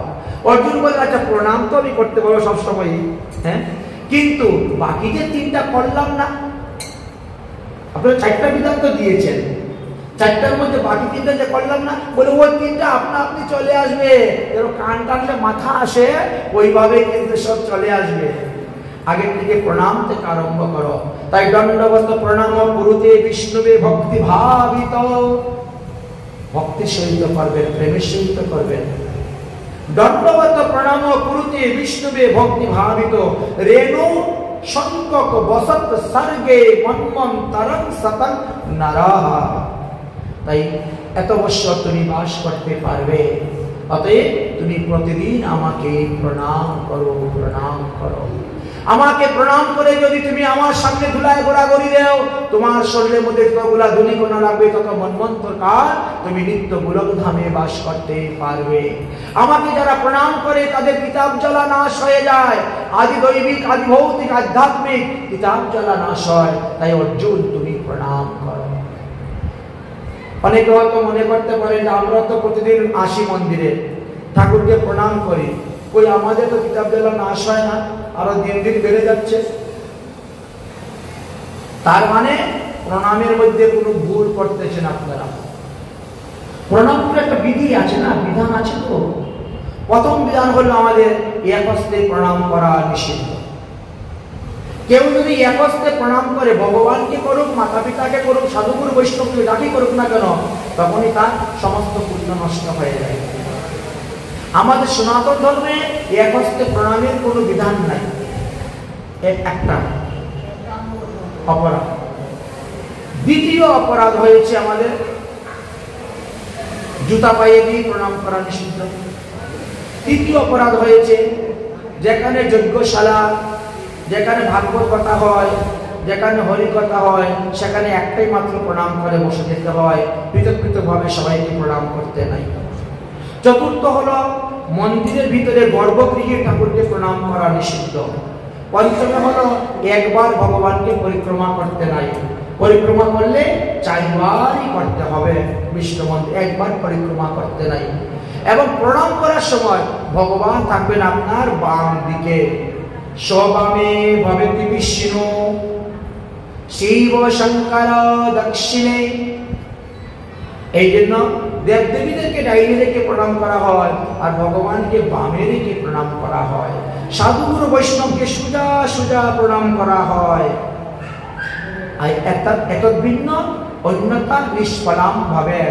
অর্জুন বলে, আচ্ছা প্রণাম তো আমি করতে পারবো সবসময়, হ্যাঁ, কিন্তু বাকি যে 3টা করলাম না, আপনারা 4টা বিধান তো দিয়েছেন, 4টার মধ্যে বাকি 3টা যে করলাম না, বলে ওই 3টা আপনা আপনি চলে আসবে। যেন কান টানলে মাথা আসে, ওইভাবে কিন্তু সব চলে আসবে। আগে থেকে প্রণাম থেকে আরম্ভ করো। তাই দণ্ডবত প্রণাম কুরুতে বিষ্ণুবে ভক্তি ভাবিত। ভক্তির সহিত করবেন, প্রেমের সহিত করবেন। দণ্ডবত প্রণাম কুরুতে বিষ্ণুবে ভক্তি ভাবিত রেণু সংকক বসত সর্গে মন্মন্তরং সতং নরঃ। তাই এত বছর তুমি বাস করতে পারবে, অতএব তুমি প্রতিদিন আমাকে প্রণাম করো, প্রণাম করো। আমাকে প্রণাম করে যদি তুমি আমার সামনে ধুলায় গোড়াগড়ি দেও, তোমার শরীরের মধ্যে যতগুলা ধূলিকণা লাগবে তত মন্বন্তর কাল তুমি নিত্য গোলক ধামে বাস করতে পারবে। আমাকে যারা প্রণাম করে তাদের কিতাব জ্বালা নাশ হয়ে যায়, আদি দৈবিক আদি ভৌতিক আধ্যাত্মিক কিতাব জ্বালা নাশ হয়। তাই অর্জুন তুমি প্রণাম করো। অনেকে হয়তো মনে করতে পারেন যে আমরা তো প্রতিদিন আসি মন্দিরে, ঠাকুরকে প্রণাম করি, কই আমাদের তো কিতাব জ্বালা নাশ হয় না, আরো দিন দিন বেড়ে যাচ্ছে। তার মানে প্রণামের মধ্যে কোনো ভুল করতেছেন আপনারা। প্রণামের একটা বিধি আছে না, বিধান আছে। তো প্রথম বিধান হলো আমাদের এক হস্তে প্রণাম করা নিষিদ্ধ। কেউ যদি এক হস্তে প্রণাম করে, ভগবানকে করুক, মাতা পিতাকে করুক, সাধুগুরু বৈষ্ণবকে যাকে করুক না কেন, তখনই তার সমস্ত পুণ্য নষ্ট হয়ে যায়। আমাদের সনাতন ধর্মে এক হস্তে প্রণামের কোনো বিধান নাই। একটা অপরাধ। দ্বিতীয় অপরাধ হয়েছে আমাদের জুতা পায়ে দিয়ে প্রণাম করা নিষিদ্ধ। তৃতীয় অপরাধ হয়েছে যেখানে যজ্ঞশালা, যেখানে ভাগবত কথা হয়, যেখানে হরি কথা হয়, সেখানে একটাই মাত্র প্রণাম করে বসে যেতে হয়, পৃথক পৃথকভাবে সবাইকে প্রণাম করতে নাই। চতুর্থ হলো মন্দিরের ভিতরে গর্ভগৃহে ঠাকুরকে প্রণাম করা নিষিদ্ধ। পঞ্চম হলো একবার ভগবানকে পরিক্রমা করতে নাই, পরিক্রমা করলে 4 বারই করতে হবে। বিষ্ণু মন্দির একবার পরিক্রমা করতে নাই। এবং প্রণাম করার সময় ভগবান থাকবেন আপনার বাম দিকে। সবামে ভবেতি বিষ্ণু শিব শঙ্কর দক্ষিণে। এই জন্য দেবদেবীদেরকে ডাইনে রেখে প্রণাম করা হয়, আর ভগবানকে বামে রেখে প্রণাম করা হয়। সাধুগুরু বৈষ্ণবকে সোজা সোজা প্রণাম করা হয়। এত ভিন্ন অন্যতা নিষ্ফলাম ভাবে।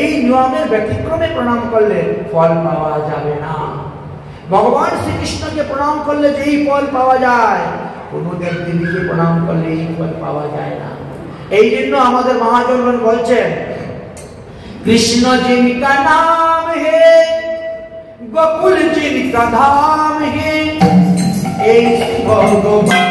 এই নিয়মের ব্যতিক্রমে প্রণাম করলে ফল পাওয়া যাবে না। ভগবান শ্রীকৃষ্ণকে প্রণাম করলে যেই ফল পাওয়া যায়, কোন দেবদেবীকে প্রণাম করলে এই ফল পাওয়া যায় না। এই জন্য আমাদের মহাজনগণ বলছেন, কৃষ্ণ জিনকা নাম হে গোকুল জিনকা ধাম হে, এই ভগবান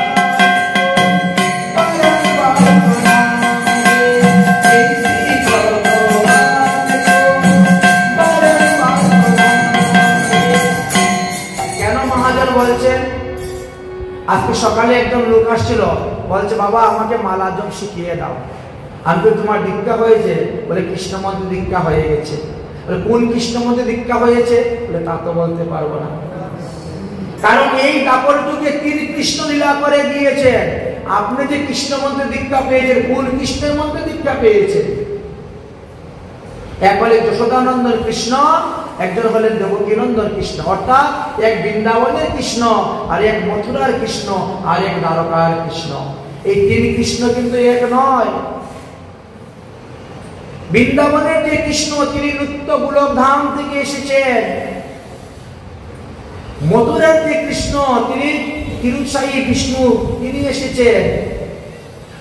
আজকে সকালে একজন লোক আসছিল, বলছে বাবা আমাকে মালাজম শিখিয়ে দাও। আমি তো তোমার দীক্ষা হয়েছে? বলে কৃষ্ণ মন্ত্রে দীক্ষা হয়ে গেছে। বলে কোন কৃষ্ণ মন্ত্রে দীক্ষা হয়েছে? বলে তা তো বলতে পারবো না, কারণ এই দাপর যুগে তিনি কৃষ্ণ লীলা করে গিয়েছেন। আপনি যে কৃষ্ণ মন্ত্রে দীক্ষা পেয়েছেন, কোন কৃষ্ণের মন্ত্রে দীক্ষা পেয়েছেন? এক হলেন যশোদানন্দন কৃষ্ণ, একজন হলেন দেবকীনন্দন কৃষ্ণ। অর্থাৎ এক বৃন্দাবনের কৃষ্ণ, আর এক মথুরার কৃষ্ণ, আর এক দ্বারকার কৃষ্ণ। এই 3 কৃষ্ণ কিন্তু এক নয়। বৃন্দাবনের যে কৃষ্ণ, তিনি নিত্য গোলক ধাম থেকে এসেছেন। মথুরার যে কৃষ্ণ, তিনি তিরুসাই বিষ্ণু, তিনি এসেছেন।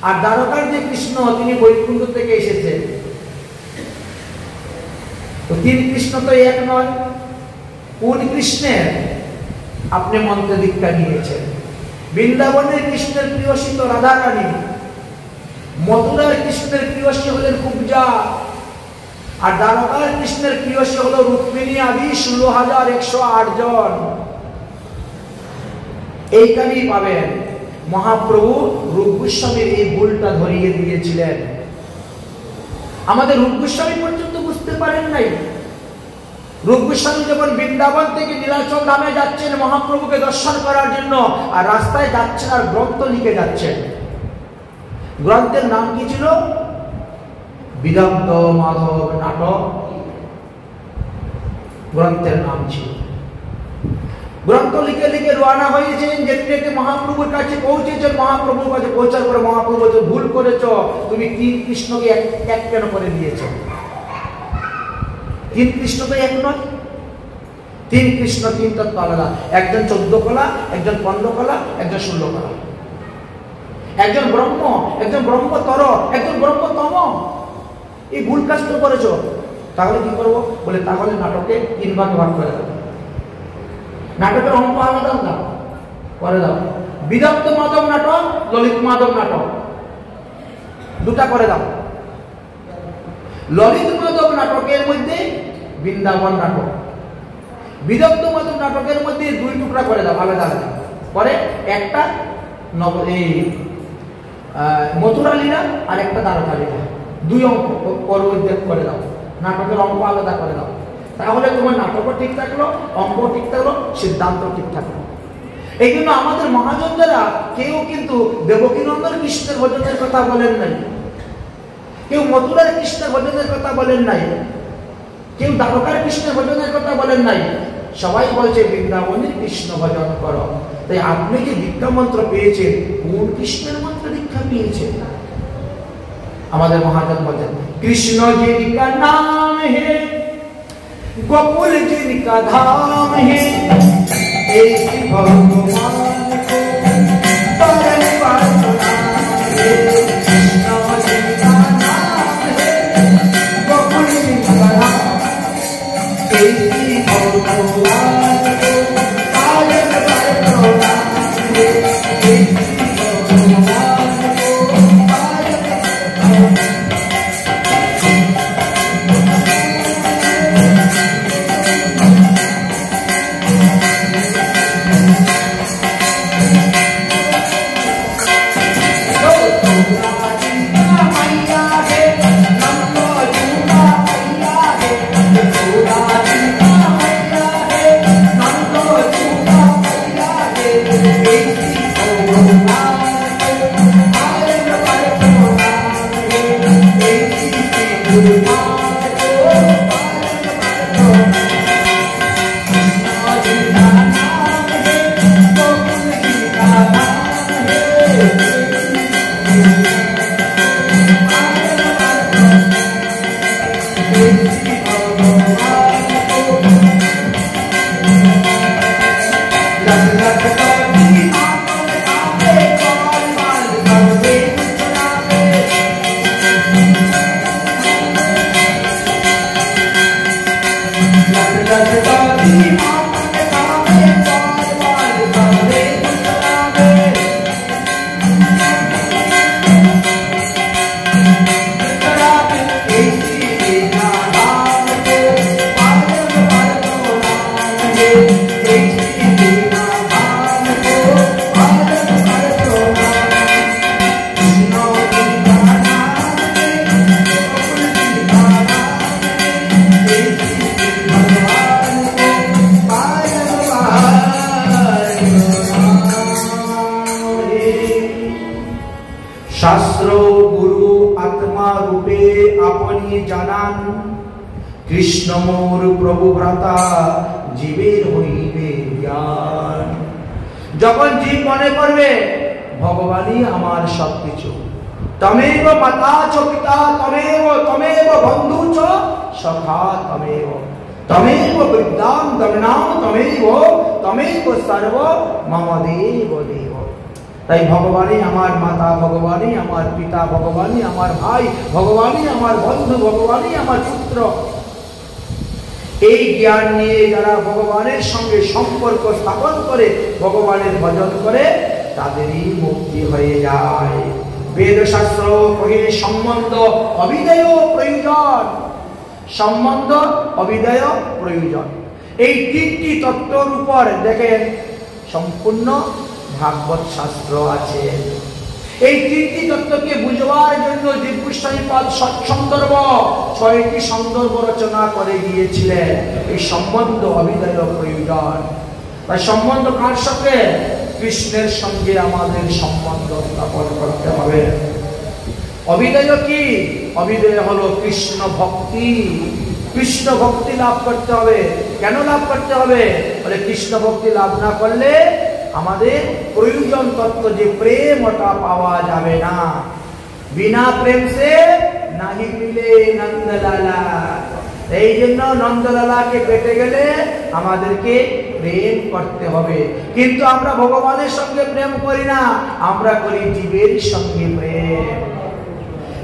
আর দ্বারকার যে কৃষ্ণ, তিনি বৈকুণ্ঠ থেকে এসেছেন। তো 3 কৃষ্ণ তো এক নয়। কোন কৃষ্ণের আপনি মন্ত্রে দীক্ষা নিয়েছেন? বৃন্দাবনের কৃষ্ণের প্রিয়সী তো রাধারানী, মথুরার কৃষ্ণের প্রিয়সী হলেন কুব্জা, আর দ্বারকার কৃষ্ণের প্রিয়সী হল রুক্মিণী আদি 16,108 জন। এইখানেই পাবেন মহাপ্রভু রূপ গোস্বামীর এই ভুলটা ধরিয়ে দিয়েছিলেন। আমাদের রূপ গোস্বামী পর্যন্ত বুঝতে পারেন নাই। রূপ গোস্বামী যখন বৃন্দাবন থেকে নীলাচল ধামে যাচ্ছেন মহাপ্রভুকে দর্শন করার জন্য, আর রাস্তায় যাচ্ছেন আর গ্রন্থ লিখে যাচ্ছেন। গ্রন্থের নাম কি ছিল? বিদগ্ধ মাধব নাটক গ্রন্থের নাম ছিল। গ্রন্থ লিখে লিখে রওনা হয়েছেন, যেতে যেতে মহাপ্রভুর কাছে পৌঁছেছেন। মহাপ্রভুর কাছে পৌঁছার পরে মহাপ্রভু বলছে, ভুল করেছ, তুমি 3 কৃষ্ণকে এক কেন করে দিয়েছ? তিন কৃষ্ণ তো এক নয়, তিন কৃষ্ণ, তিন তত্ত্ব আলাদা। একজন 14 কলা, একজন 15 কলা, একজন 16 কলা, একজন ব্রহ্ম, একজন ব্রহ্মতর, একজন ব্রহ্মতম। এই ভুল কাজ তো করেছো। তাহলে কি করবো? বলে তাহলে নাটকে 3 ভাগে ভাগ করে দেবো। নাটকের অঙ্ক আলাদা আলাদা করে দাও। বিদগ্ধ মাধব নাটক, ললিত মাধব নাটক, দুটা করে দাও। ললিত মাধব নাটকের মধ্যে বৃন্দাবন নাটক, বিদগ্ধ মাধব নাটকের মধ্যে 2 টুকরা করে দাও আলাদা আলাদা। পরে একটা মথুরা লীলা আর একটা দ্বারকা লীলা, 2 অঙ্ক করে দাও। নাটকের অঙ্ক আলাদা করে দাও। তাহলে তোমার নাটকও ঠিক থাকলো, অঙ্ক ঠিক থাকলো, সিদ্ধান্ত ঠিক থাকলো। এই জন্য আমাদের মহাজনরা কেউ কিন্তু দেবকীনন্দন কৃষ্ণের ভজনের কথা বলেন নাই, কেউ মথুরার কৃষ্ণের ভজনের কথা বলেন নাই, কেউ দ্বারকার কৃষ্ণের ভজনের কথা বলেন নাই। সবাই বলছে বৃন্দাবনের কৃষ্ণ ভজন করো। তাই আপনি যে দীক্ষা মন্ত্র পেয়েছেন, কোন কৃষ্ণের মন্ত্র দীক্ষা পেয়েছেন? আমাদের মহাজন বলেন কৃষ্ণ জিনকা নাম হে, গোকুল जिनका धाम है, ऐसी भगवान को परम पावना है। कृष्ण जिनका नाम है, गोकुल जिनका धाम, ऐसी भगवान को परम पावना है। ऐसी भगवान को परम पावना। शास्त्र गुरु आत्मा रूपे अपनी জানান, কৃষ্ণ মোর প্রভু ভ্রাতা জীবের হইবে জ্ঞান। যখন জীব মনে করবে ভগবানই আমার সবকিছু, তমেব মাতা চ পিতা তমেব, তমেব বন্ধু চ সখা তমেব, তমেব বিদ্যাং গমনাং তমেব, তমেব সর্ব মম দেব দেব। তাই ভগবানই আমার মাতা, ভগবানই আমার পিতা, ভগবানই আমার ভাই, ভগবানই আমার বন্ধু, ভগবানই আমার পুত্র। এই জ্ঞান নিয়ে যারা ভগবানের সঙ্গে সম্পর্ক স্থাপন করে, ভগবানের ভজন করে, তাদেরই মুক্তি হয়ে যায়। বেদ শাস্ত্র কহে সম্বন্ধ অবিদেয় প্রয়োজন, সম্বন্ধ অবিদেয় প্রয়োজন। এই 3টি তত্ত্বের উপর দেখেন সম্পূর্ণ ভাগবত শাস্ত্র আছে। এই 3টি তত্ত্বকে বুঝবার জন্য জীবগোস্বামী পাদ সৎসন্দর্ভ 6টি সন্দর্ভ রচনা করে গিয়েছিলেন। এই সম্বন্ধ অবিদেয় প্রয়োজন। তাই সম্বন্ধ কার সঙ্গে? কৃষ্ণের সঙ্গে আমাদের সম্বন্ধ স্থাপন করতে হবে। অবিদেয় কি? অবিদেয় হলো কৃষ্ণ ভক্তি। কৃষ্ণ ভক্তি লাভ করতে হবে। কেন লাভ করতে হবে? বলে কৃষ্ণ ভক্তি লাভ না করলে আমাদের প্রয়োজন তত্ত্ব যে প্রেম, ওটা পাওয়া যাবে না। বিনা প্রেম সে নাহি মিলে নন্দলালা। এই জন্য নন্দলালাকে পেতে গেলে আমাদেরকে প্রেম করতে হবে। কিন্তু আমরা ভগবানের সঙ্গে প্রেম করি না, আমরা করি জীবের সঙ্গে প্রেম।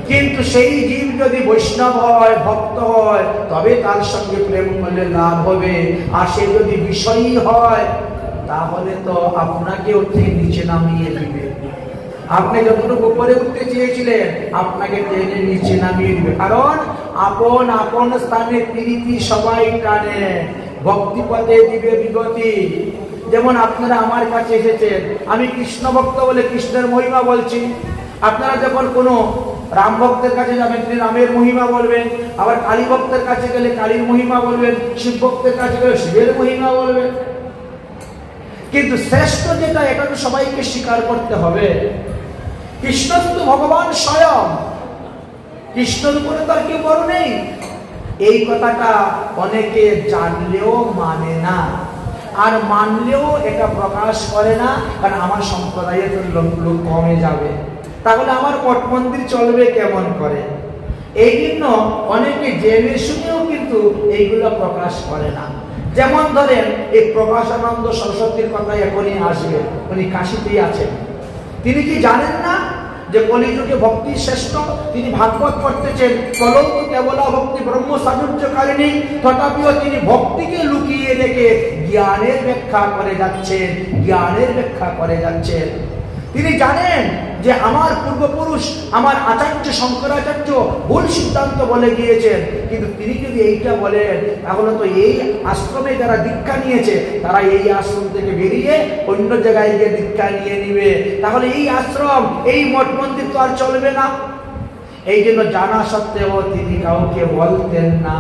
কিন্তু সেই জীব যদি বৈষ্ণব হয়, ভক্ত হয়, তবে তার সঙ্গে প্রেম করলে লাভ হবে। আর সে যদি বিষয়ী হয়, তাহলে তো আপনাকে ওর থেকে নিচে নামিয়ে দিবে। আপনি যতটুকু উপরে উঠতে চেয়েছিলেন, আপনাকে টেনে নিচে নামিয়ে দিবে। কারণ আপন আপন স্থানে প্রীতি সবাই টানে, ভক্তি পথে দিবে বিগতি। যেমন আপনারা আমার কাছে এসেছেন, আমি কৃষ্ণ ভক্ত বলে কৃষ্ণের মহিমা বলছি। আপনারা যখন কোনো রাম ভক্তের কাছে যাবেন, তিনি রামের মহিমা বলবেন। আবার কালী ভক্তের কাছে গেলে কালীর মহিমা বলবেন, শিব ভক্তের কাছে গেলে শিবের মহিমা বলবেন। কিন্তু শ্রেষ্ঠ যেটা, এটা তো সবাইকে স্বীকার করতে হবে। কৃষ্ণ তো ভগবান স্বয়ং, কৃষ্ণের উপরে তো আর কেউ বড় নেই। এই কথাটা অনেকে জানলেও মানে না, আর মানলেও এটা প্রকাশ করে না। কারণ আমার সম্প্রদায়ে তো লোক কমে যাবে, তাহলে আমার মঠ মন্দির চলবে কেমন করে। এই জন্য অনেকে জেনে শুনেও কিন্তু এইগুলো প্রকাশ করে না। যেমন ধরেন এই প্রকাশানন্দ সরস্বতীর কথা এখনই আসবে, উনি কাশীতেই আছেন। তিনি কি জানেন না যে কলিযুগে ভক্তি শ্রেষ্ঠ? তিনি ভাগবত পড়তেছেন, কলৌ কেবলা ভক্তি ব্রহ্ম সাযুজ্যকারিণী। তথাপিও তিনি ভক্তিকে লুকিয়ে রেখে জ্ঞানের ব্যাখ্যা করে যাচ্ছেন, জ্ঞানের ব্যাখ্যা করে যাচ্ছেন। তিনি জানেন যে আমার পূর্বপুরুষ, আমার আচার্য শঙ্করাচার্য ভুল সিদ্ধান্ত বলে গিয়েছেন। কিন্তু তিনি যদি এইটা বলেন, তাহলে তো এই আশ্রমে যারা দীক্ষা নিয়েছে, তারা এই আশ্রম থেকে বেরিয়ে অন্য জায়গায় গিয়ে দীক্ষা নিয়ে নিবে। তাহলে এই আশ্রম, এই মঠ মন্দির তো আর চলবে না। এই জন্য জানা সত্ত্বেও তিনি কাউকে বলতেন না,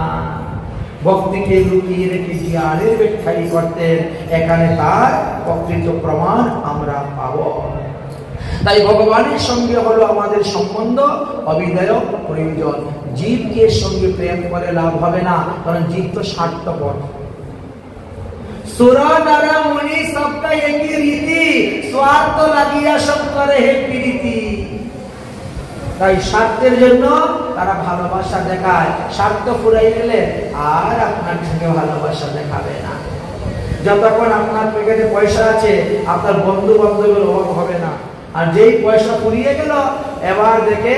ভক্তিকে লুকিয়ে রেখে জ্ঞানের ব্যাখ্যাই করতেন। এখানে তার প্রকৃত প্রমাণ আমরা পাব। তাই ভগবানের সঙ্গে হলো আমাদের সম্বন্ধ অবিধেয় প্রয়োজন। জীবকে সঙ্গে প্রেম করে লাভ হবে না, কারণ জীব তো স্বার্থপর। সুর নর মুনি সবটা একই রীতি, স্বার্থ লাগিয়া সব করে হে প্রীতি। তাই স্বার্থের জন্য তারা ভালোবাসা দেখায়, স্বার্থ ফুরাই গেলে আর আপনার সঙ্গে ভালোবাসা দেখাবে না। যতক্ষণ আপনার পকেটে পয়সা আছে, আপনার বন্ধু বান্ধবের অভাব হবে না। আর যেই পয়সা ফুরিয়ে গেল, এবার দেখে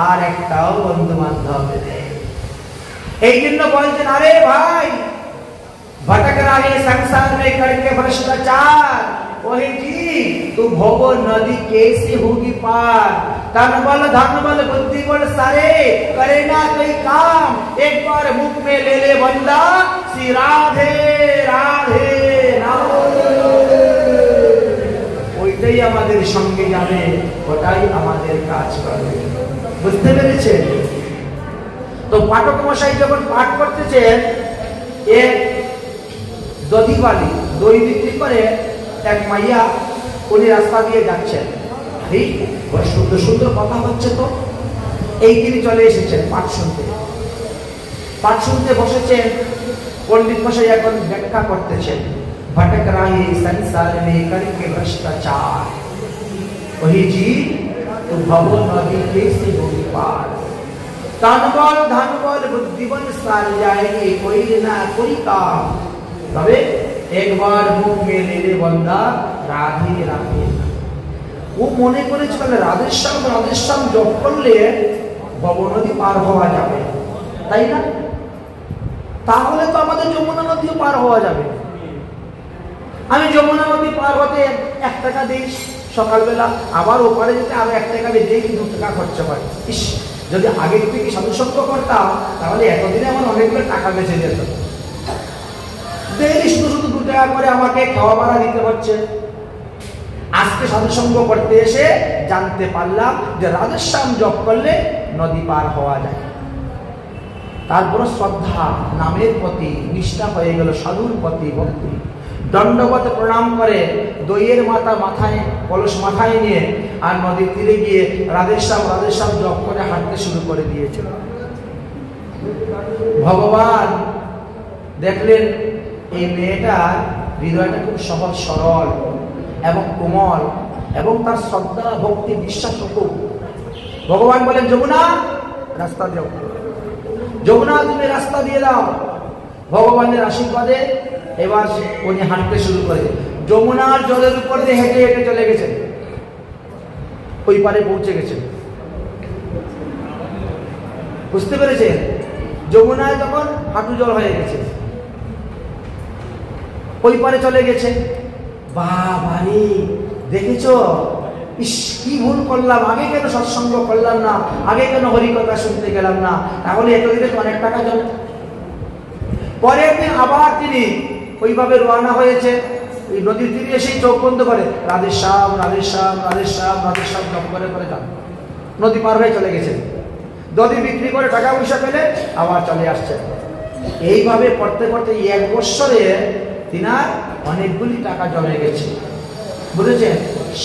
আর একটাও বন্ধু বান্ধব নেই। এই জন্য বলছেন, আরে ভাই, भटक रहे संसार में करके भ्रष्टाचार, वही जी तू भोग नदी कैसे होगी पार। तन बल धन बल बुद्धि बल सारे करे ना कोई काम, एक बार मुख में ले ले बंदा श्री राधे राधे नाम। ওইটাই আমাদের সঙ্গে যাবে, ওটাই আমাদের কাজ করবে। বুঝতে পেরেছেন? তো পাঠক মশাই যখন পাঠ করতেছেন, এক দধিবালি দই বিক্রি করে এক মাইয়া, উনি রাস্তা দিয়ে যাচ্ছেন। ঠিক সুন্দর সুন্দর কথা হচ্ছে, তো এই তিনি চলে এসেছেন পাঠ শুনতে। পাঠ শুনতে বসেছেন, পণ্ডিত মশাই এখন ব্যাখ্যা করতেছেন। भटक रहे संसार में करके भ्रष्टाचार, वही जी तो भव नदी कैसे होगी पार। तन बल धन बल बुद्धि बल सार जाएंगे कोई ना कोई काम, तबे एक बार मुख में ले ले बंदा राधे राधे। वो মনে করেছিল রাধেশ্যাম রাধেশ্যাম জপ করলে ভব নদী পার হওয়া যাবে, তাই না? তাহলে তো আমাদের যমুনা নদীও পার হওয়া যাবে। আমি যমুনা নদী পার হতে 1 টাকা দিই সকালবেলা, আবার ওপারে যেতে আরো 1 টাকা দিয়ে 2 টাকা খরচা হয়। ইস, যদি আগে থেকে সাধুসঙ্গ করতাম, তাহলে এতদিনে আমার অনেকগুলো টাকা বেঁচে যেত। ডেইলি শুধু 2 টাকা করে আমাকে খাওয়া ভাড়া দিতে হচ্ছে। আজকে সাধুসঙ্গ করতে এসে জানতে পারলাম যে রাধেশ্যাম জপ করলে নদী পার হওয়া যায়। তারপর শ্রদ্ধা, নামের প্রতি নিষ্ঠা হয়ে গেল, সাধুর প্রতি ভক্তি। দণ্ডবত প্রণাম করে দইয়ের মাথায় কলস মাথায় নিয়ে আর নদীর তীরে গিয়ে রাধেশ্যাম রাধেশ্যাম জপ করে হাঁটতে শুরু করে দিয়েছিল। ভগবান দেখলেন এই মেয়েটার হৃদয়টা খুব সহজ সরল এবং কোমল, এবং তার শ্রদ্ধা ভক্তি বিশ্বাস খুব। ভগবান বলেন, যমুনা রাস্তা যাও। যমুনা তুমি রাস্তা দিয়ে দাও। ভগবানের আশীর্বাদে এবার উনি হাঁটতে শুরু করে যমুনার জলের উপর দিয়ে হেঁটে হেঁটে চলে গেছেন, ওই পারে পৌঁছে গেছেন। বুঝতে পেরেছেন? যমুনায় তখন হাঁটু জল হয়ে গেছে, ওই পারে চলে গেছে। বাবারে, দেখেছো ইস কি ভুল করলাম, আগে কেন সৎসঙ্গ করলাম না, আগে কেন হরিকথা শুনতে গেলাম না, তাহলে এতদিনে অনেক টাকা জমে। পরের দিন আবার তিনি ওইভাবে রওনা হয়েছে, ওই নদীর তীরে এসেই চোখ বন্ধ করে রাধেশ্যাম রাধেশ্যাম রাধেশ্যাম রাধেশ্যাম জপ করে করে যান, নদী পার হয়ে চলে গেছে। নদী বিক্রি করে টাকা পয়সা পেলে আবার চলে আসছে। এইভাবে করতে করতে 1 বৎসরে তিনার অনেকগুলি টাকা জমে গেছে। বুঝেছেন?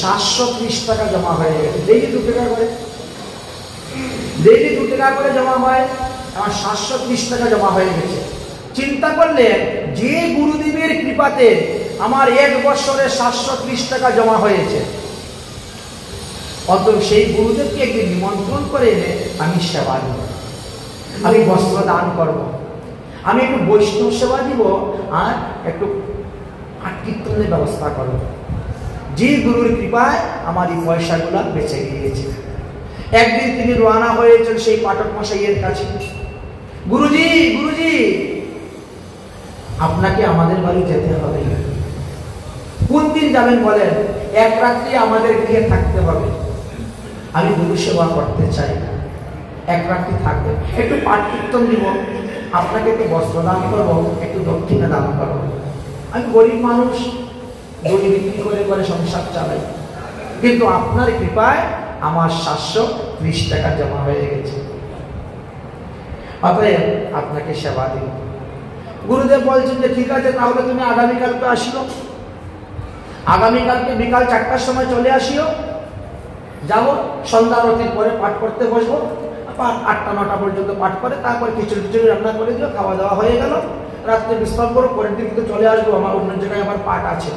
730 টাকা জমা হয়ে গেছে। ডেইলি 2 টাকা করে, ডেইলি 2 টাকা করে জমা হয়। আমার 730 টাকা জমা হয়ে গেছে। চিন্তা করলে যে গুরুদেবের কৃপাতে আমার 1 বৎসরে 730 টাকা জমা হয়েছে, অত সেই গুরুদেবকে একদিন নিমন্ত্রণ করে এনে আমি সেবা দিব, আমি বস্ত্র দান করব, আমি একটু বৈষ্ণব সেবা দিব, আর একটু কীর্তনের ব্যবস্থা করব। যে গুরুর কৃপায় আমার এই পয়সাগুলো বেঁচে গিয়েছে। একদিন তিনি রওনা হয়েছেন সেই পাঠক মশাইয়ের কাছে, গুরুজি গুরুজি আপনাকে আমাদের বাড়ি যেতে হবে। কোন দিন যাবেন বলেন? 1 রাত্রি আমাদের গৃহে থাকতে হবে, আমি গুরু সেবা করতে চাই, 1 রাত্রি থাকবে, একটু পাঠ কীর্তন দিব, আপনাকে একটু বস্ত্র দান করবো, একটু দক্ষিণা দান করবো। আমি গরিব মানুষ, দড়ি বিক্রি করে করে সংসার চালাই, কিন্তু আপনার কৃপায় আমার 730 টাকা জমা হয়ে গেছে, অতএব আপনাকে সেবা দিব। গুরুদেব বলছেন যে ঠিক আছে, তাহলে তুমি আগামীকালকে আসিও, আগামীকালকে বিকাল 4টার সময় চলে আসিও। যাবো, সন্ধ্যা আরতির পরে পাঠ করতে বসবো, 8টা-9টা পর্যন্ত পাঠ করে তারপরে খিচুড়ি রান্না করে দিও, খাওয়া দাওয়া হয়ে গেল, রাত্রে বিশ্রাম করো, পরের দিন কিন্তু চলে আসবো, আমার অন্য জায়গায় আবার পাঠ আছে,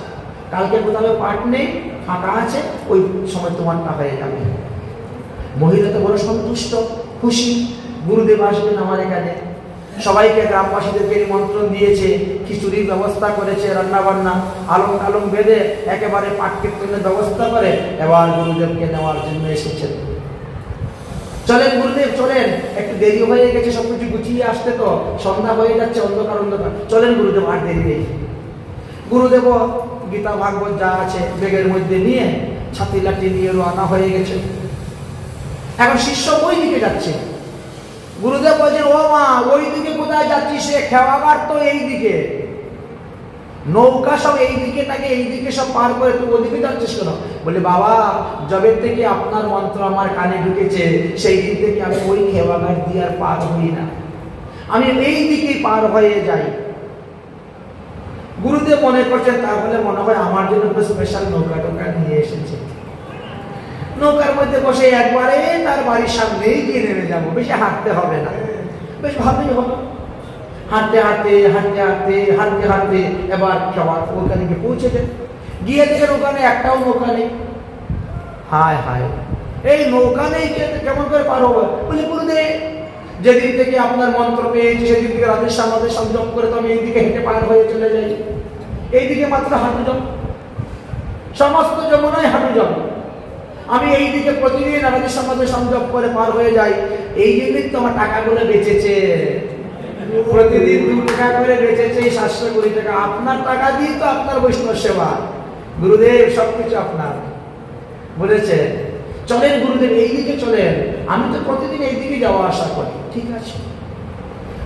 কালকে কোথাও পাঠ নেই, ফাঁকা আছে, ওই সময় তোমারটা হয়ে যাবে। মহিলা তো বড় সন্তুষ্ট, খুশি, গুরুদেব আসবেন আমার এখানে। সবাইকে গ্রামবাসীদেরকে নিমন্ত্রণ দিয়েছে, খিচুড়ির ব্যবস্থা করেছে, রান্না বান্না আলং আলং বেঁধে একেবারে পাঠ কীর্তনের ব্যবস্থা করে এবার গুরুদেবকে নেওয়ার জন্য এসেছেন। চলেন গুরুদেব চলেন, একটু দেরি হয়ে গেছে, সবকিছু গুছিয়ে আসতে তো সন্ধ্যা হয়ে যাচ্ছে, অন্ধকার অন্ধকার, চলেন গুরুদেব আর দেরি নেই। গুরুদেব গীতা ভাগবত যা আছে ব্যাগের মধ্যে নিয়ে ছাতি লাঠি নিয়ে রওনা হয়ে গেছে। এখন শিষ্য ওই দিকে যাচ্ছে। গুরুদেব বলছেন, ও মা ওই দিকে কোথায় যাচ্ছিস? সে খেওয়াঘাট তো এই দিকে, নৌকা সব এই দিকে থাকে, এই দিকে সব পার করে তুই ওদিকে যাচ্ছিস কেন? বলে বাবা, যবে থেকে আপনার মন্ত্র আমার কানে ঢুকেছে সেই দিন থেকে আমি ওই খেওয়াঘাট দিয়ে আর পার হই না, আমি এই দিকে পার হয়ে যাই। গুরুদেব মনে করছেন তাহলে মনে হয় আমার জন্য স্পেশাল নৌকা টোকা নিয়ে এসেছে, নৌকার মধ্যে বসে একবারে তার বাড়ির সামনেই গিয়ে নেমে যাবো, বেশি হাঁটতে হবে না, বেশ ভালোই হবে। হাঁটতে হাঁটতে হাঁটতে হাঁটতে হাঁটতে হাঁটতে এবার সবার ওখানে গিয়ে পৌঁছেছেন। গিয়ে দেখেন ওখানে একটাও নৌকা নেই। হায় হায়, এই নৌকা নেই কেমন করে পার হবে? বলে গুরুদেব, যেদিন থেকে আপনার মন্ত্র পেয়েছি সেদিন থেকে রাতের সামনে সংযম করে তো আমি এইদিকে হেঁটে পার হয়ে চলে যাই, এইদিকে মাত্র হাঁটু জম, সমস্ত যমুনায় হাঁটু জম, আমি এইদিকে প্রতিদিন রাতের সামনে সংযম করে পার হয়ে যাই। এই জন্যই তো আমার টাকাগুলো বেঁচেছে, প্রতিদিন 2 টাকা করে বেঁচেছে, 720 টাকা আপনার টাকা দিয়ে তো আপনার বৈষ্ণব সেবা। গুরুদেব সবকিছু আপনার। বলেছে চলেন গুরুদেব এইদিকে চলেন, আমি তো প্রতিদিন এইদিকে যাওয়া আসা করি। ঠিক আছে,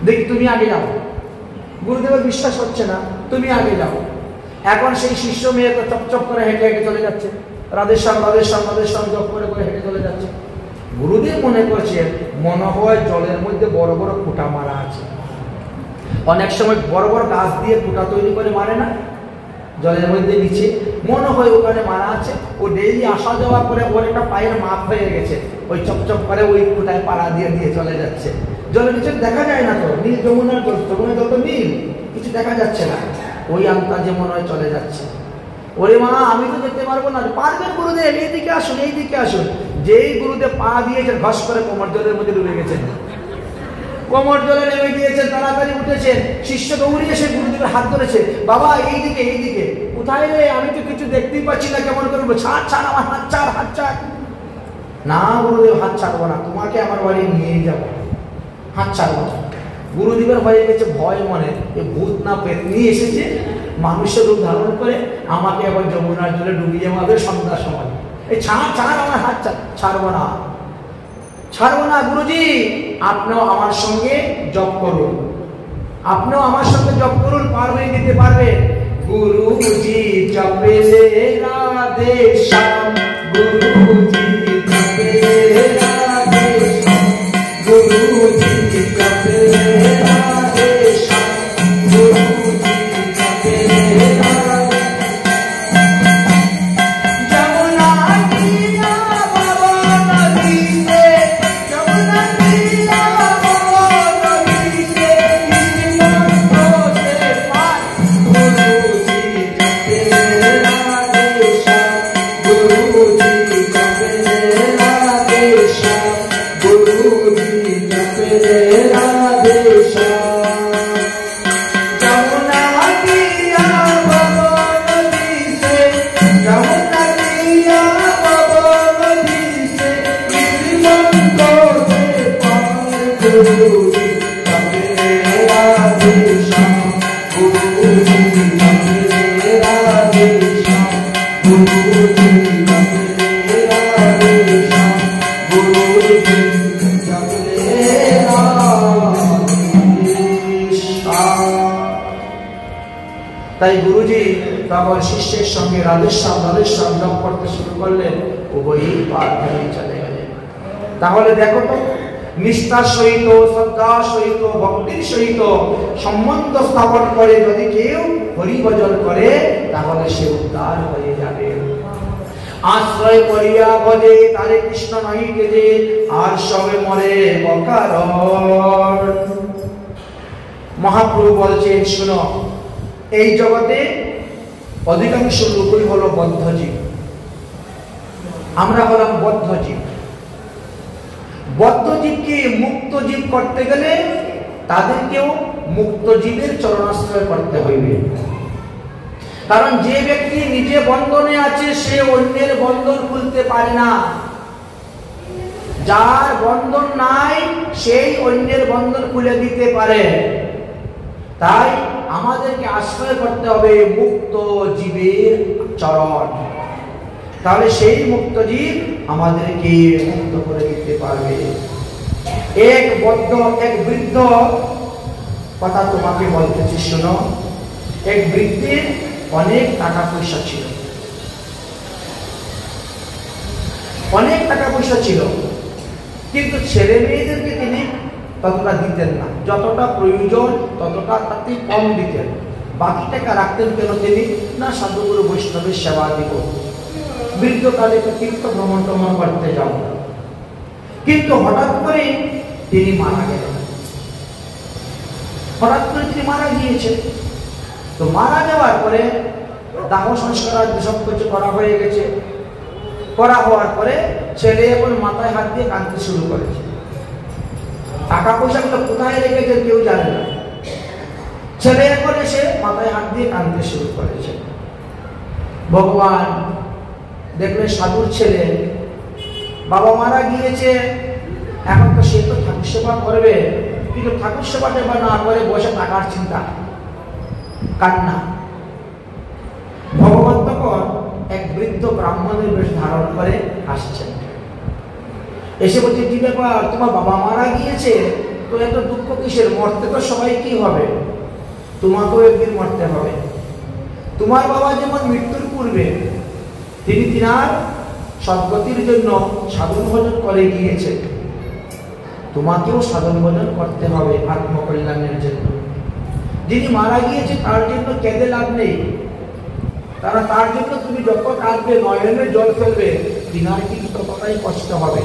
দেখি তুমি আগে যাও। গুরুদেবের বিশ্বাস হচ্ছে না, তুমি আগে যাও। এখন সেই শিষ্য মেয়ে তো চপচপ করে হেঁটে হেঁটে চলে যাচ্ছে, রাধেশ্যাম রাধেশ্যাম রাধেশ্যাম জপ করে করে হেঁটে চলে যাচ্ছে। গুরুদেব মনে করছেন মনে হয় জলের মধ্যে বড় বড় ফুটা মারা আছে, অনেক সময় বড় বড় গাছ দিয়ে ফুটা তৈরি করে মারে না জলের মধ্যে নিচে, মনে হয় ওখানে মারা আছে। ও ডেইলি আসা যাওয়া করে ওর একটা পায়ের মাপ হয়ে গেছে, ওই চপচপ করে ওই ফুটায় পাড়া দিয়ে দিয়ে চলে যাচ্ছে। জলের নিচে দেখা যায় না তো, নীল যমুনার জল, যমুনার জল তো নীল, কিছু দেখা যাচ্ছে না, ওই আন্তাজে মনে হয় চলে যাচ্ছে। ওরে মা, আমি তো যেতে পারবো না। পারবেন গুরুদেব, এইদিকে আসুন এইদিকে আসুন। যেই গুরুদেব পা দিয়েছেন ঘস করে কোমর জলের মধ্যে ডুবে গেছেন। কোমর জলে নেমে গিয়েছেন, তাড়াতাড়ি উঠেছেন, শিষ্য দৌড়িয়ে এসে গুরুদেবের হাত ধরেছে, বাবা এইদিকে এইদিকে। কোথায় রে, আমি তো কিছু দেখতেই পাচ্ছি না, কেমন করবো, ছাড় ছাড় আমার হাত ছাড়, হাত ছাড়। না গুরুদেব, হাত ছাড়বো না, তোমাকে আমার বাড়ি নিয়ে যাবো, হাত ছাড়বো না। গুরুদেবের হয়ে গেছে ভয় মনে, যে ভূত না পেতনি এসেছে মানুষের রূপ ধারণ করে আমাকে আবার যমুনার জলে ডুবিয়ে মারবে সন্ধ্যার সময়। এই ছাড় ছাড় আমার হাত ছাড়, ছাড়বো না, ছাড়বো না। গুরুজি আপনিও আমার সঙ্গে জপ করুন, আপনিও আমার সঙ্গে জপ করুন, পার হয়ে দিতে পারবে। গুরুজি জপেলে রাধে শ্যাম, গুরুজি জপেলে রাধে শ্যাম, গুরুজি জপেলে রাধে শ্যাম, গুরুজি জপেলে রাধে। যমুনা নীলা বাবা নদীতে, যমুনা নীলা বাবা নদীতে, কৃষ্ণকে পায়। গুরুজি জপেলে রাধে শ্যাম, গুরুজি জপেলে রাধে শ্যাম, গুরুজি জপেলে রাধে শ্যাম। যমুনা নীলা বাবা নদীতে, যমুনা নীলা বাবা নদীতে, কৃষ্ণকে পায়। গুরুজি জপেলে রাধে শ্যাম, গুরুজি জপেলে রাধে শ্যাম, গুরুজি জপেলে রাধে শ্যাম, গুরুজি জপেলে রাধে শ্যাম। তাই গুরুজি তখন শিষ্যের সঙ্গে রাধেশ্যাম রাধেশ্যাম জপ করতে শুরু করলেন, উভয়ই পার হয়ে চলে গেলেন। তাহলে দেখো তো, নিষ্ঠার সহিত, শ্রদ্ধার সহিত, ভক্তির সহিত সম্বন্ধ স্থাপন করে যদি কেউ হরি ভজন করে, তাহলে সে উদ্ধার হয়ে যাবে। আশ্রয় করিয়া ভজে তারে কৃষ্ণ নহি কেজে, আর সবে মরে বকারণ। মহাপ্রভু বলছেন, শুনো, এই জগতে অধিকাংশ লোকই হলো বদ্ধজীব, আমরা হলাম বদ্ধজীব। বদ্ধজীবকে মুক্ত জীব করতে গেলে তাদেরকেও মুক্ত জীবের চরণাশ্রয় করতে হইবে। কারণ যে ব্যক্তি নিজে বন্ধনে আছে সে অন্যের বন্ধন খুলতে পারে না, যার বন্ধন নাই সেই অন্যের বন্ধন খুলে দিতে পারে। তাই আমাদেরকে আশ্রয় করতে হবে মুক্ত জীবের চরণ, তাহলে সেই মুক্ত জীব আমাদেরকে মুক্ত করে দিতে পারবে। এক বৃদ্ধ কথা তোমাকে বলতেছি, শোনো। এক বৃদ্ধের অনেক টাকা পয়সা ছিল, অনেক টাকা পয়সা ছিল, কিন্তু ছেলে মেয়েদেরকে তিনি ততটা দিতেন না, যতটা প্রয়োজন ততটা তাতে কম দিতেন। বাকি টাকা রাখতেন কেন তিনি? না, সাধুগুরু বৈষ্ণবের সেবা দিব, বৃদ্ধকালে তীর্থ ভ্রমণ টমন করতে যাব। কিন্তু হঠাৎ করে তিনি মারা গেলেন, হঠাৎ করে তিনি মারা গিয়েছেন। তো মারা যাওয়ার পরে দাহ সংস্কার সব কিছু করা হয়ে গেছে, করা হওয়ার পরে ছেলে এখন মাথায় হাত দিয়ে কাঁদতে শুরু করেছে। টাকা পয়সাগুলো কোথায় রেখেছে কেউ জানে না, ছেলে এখন এসে মাথায় হাত দিয়ে কাঁদতে শুরু করেছে। ভগবান দেখলেন সাধুর ছেলে, বাবা মারা গিয়েছে, এখন তো সে তো ঠাকুর সেবা করবে, কিন্তু ঠাকুর সেবা টেবা না করে বসে টাকার চিন্তা, কান্না। ভগবান তখন এক বৃদ্ধ ব্রাহ্মণের বেশ ধারণ করে আসছেন, এসে বলছে, কি ব্যাপার, তোমার বাবা মারা গিয়েছে, তো এত দুঃখ কিসের? মরতে তো সবাই কি হবে, তোমাকেও একদিন মরতে হবে। তোমার বাবা যেমন মৃত্যুর পূর্বে তিনি তিনার সদ্গতির জন্য সাধন ভজন করে গিয়েছে, তোমাকেও সাধন ভজন করতে হবে আত্মকল্যাণের জন্য। যিনি মারা গিয়েছে তার জন্য কেঁদে লাভ নেই, কারণ তার জন্য তুমি যত কাঁদবে, নয়নের জল ফেলবে, তিনার কিন্তু ততটাই কষ্ট হবে।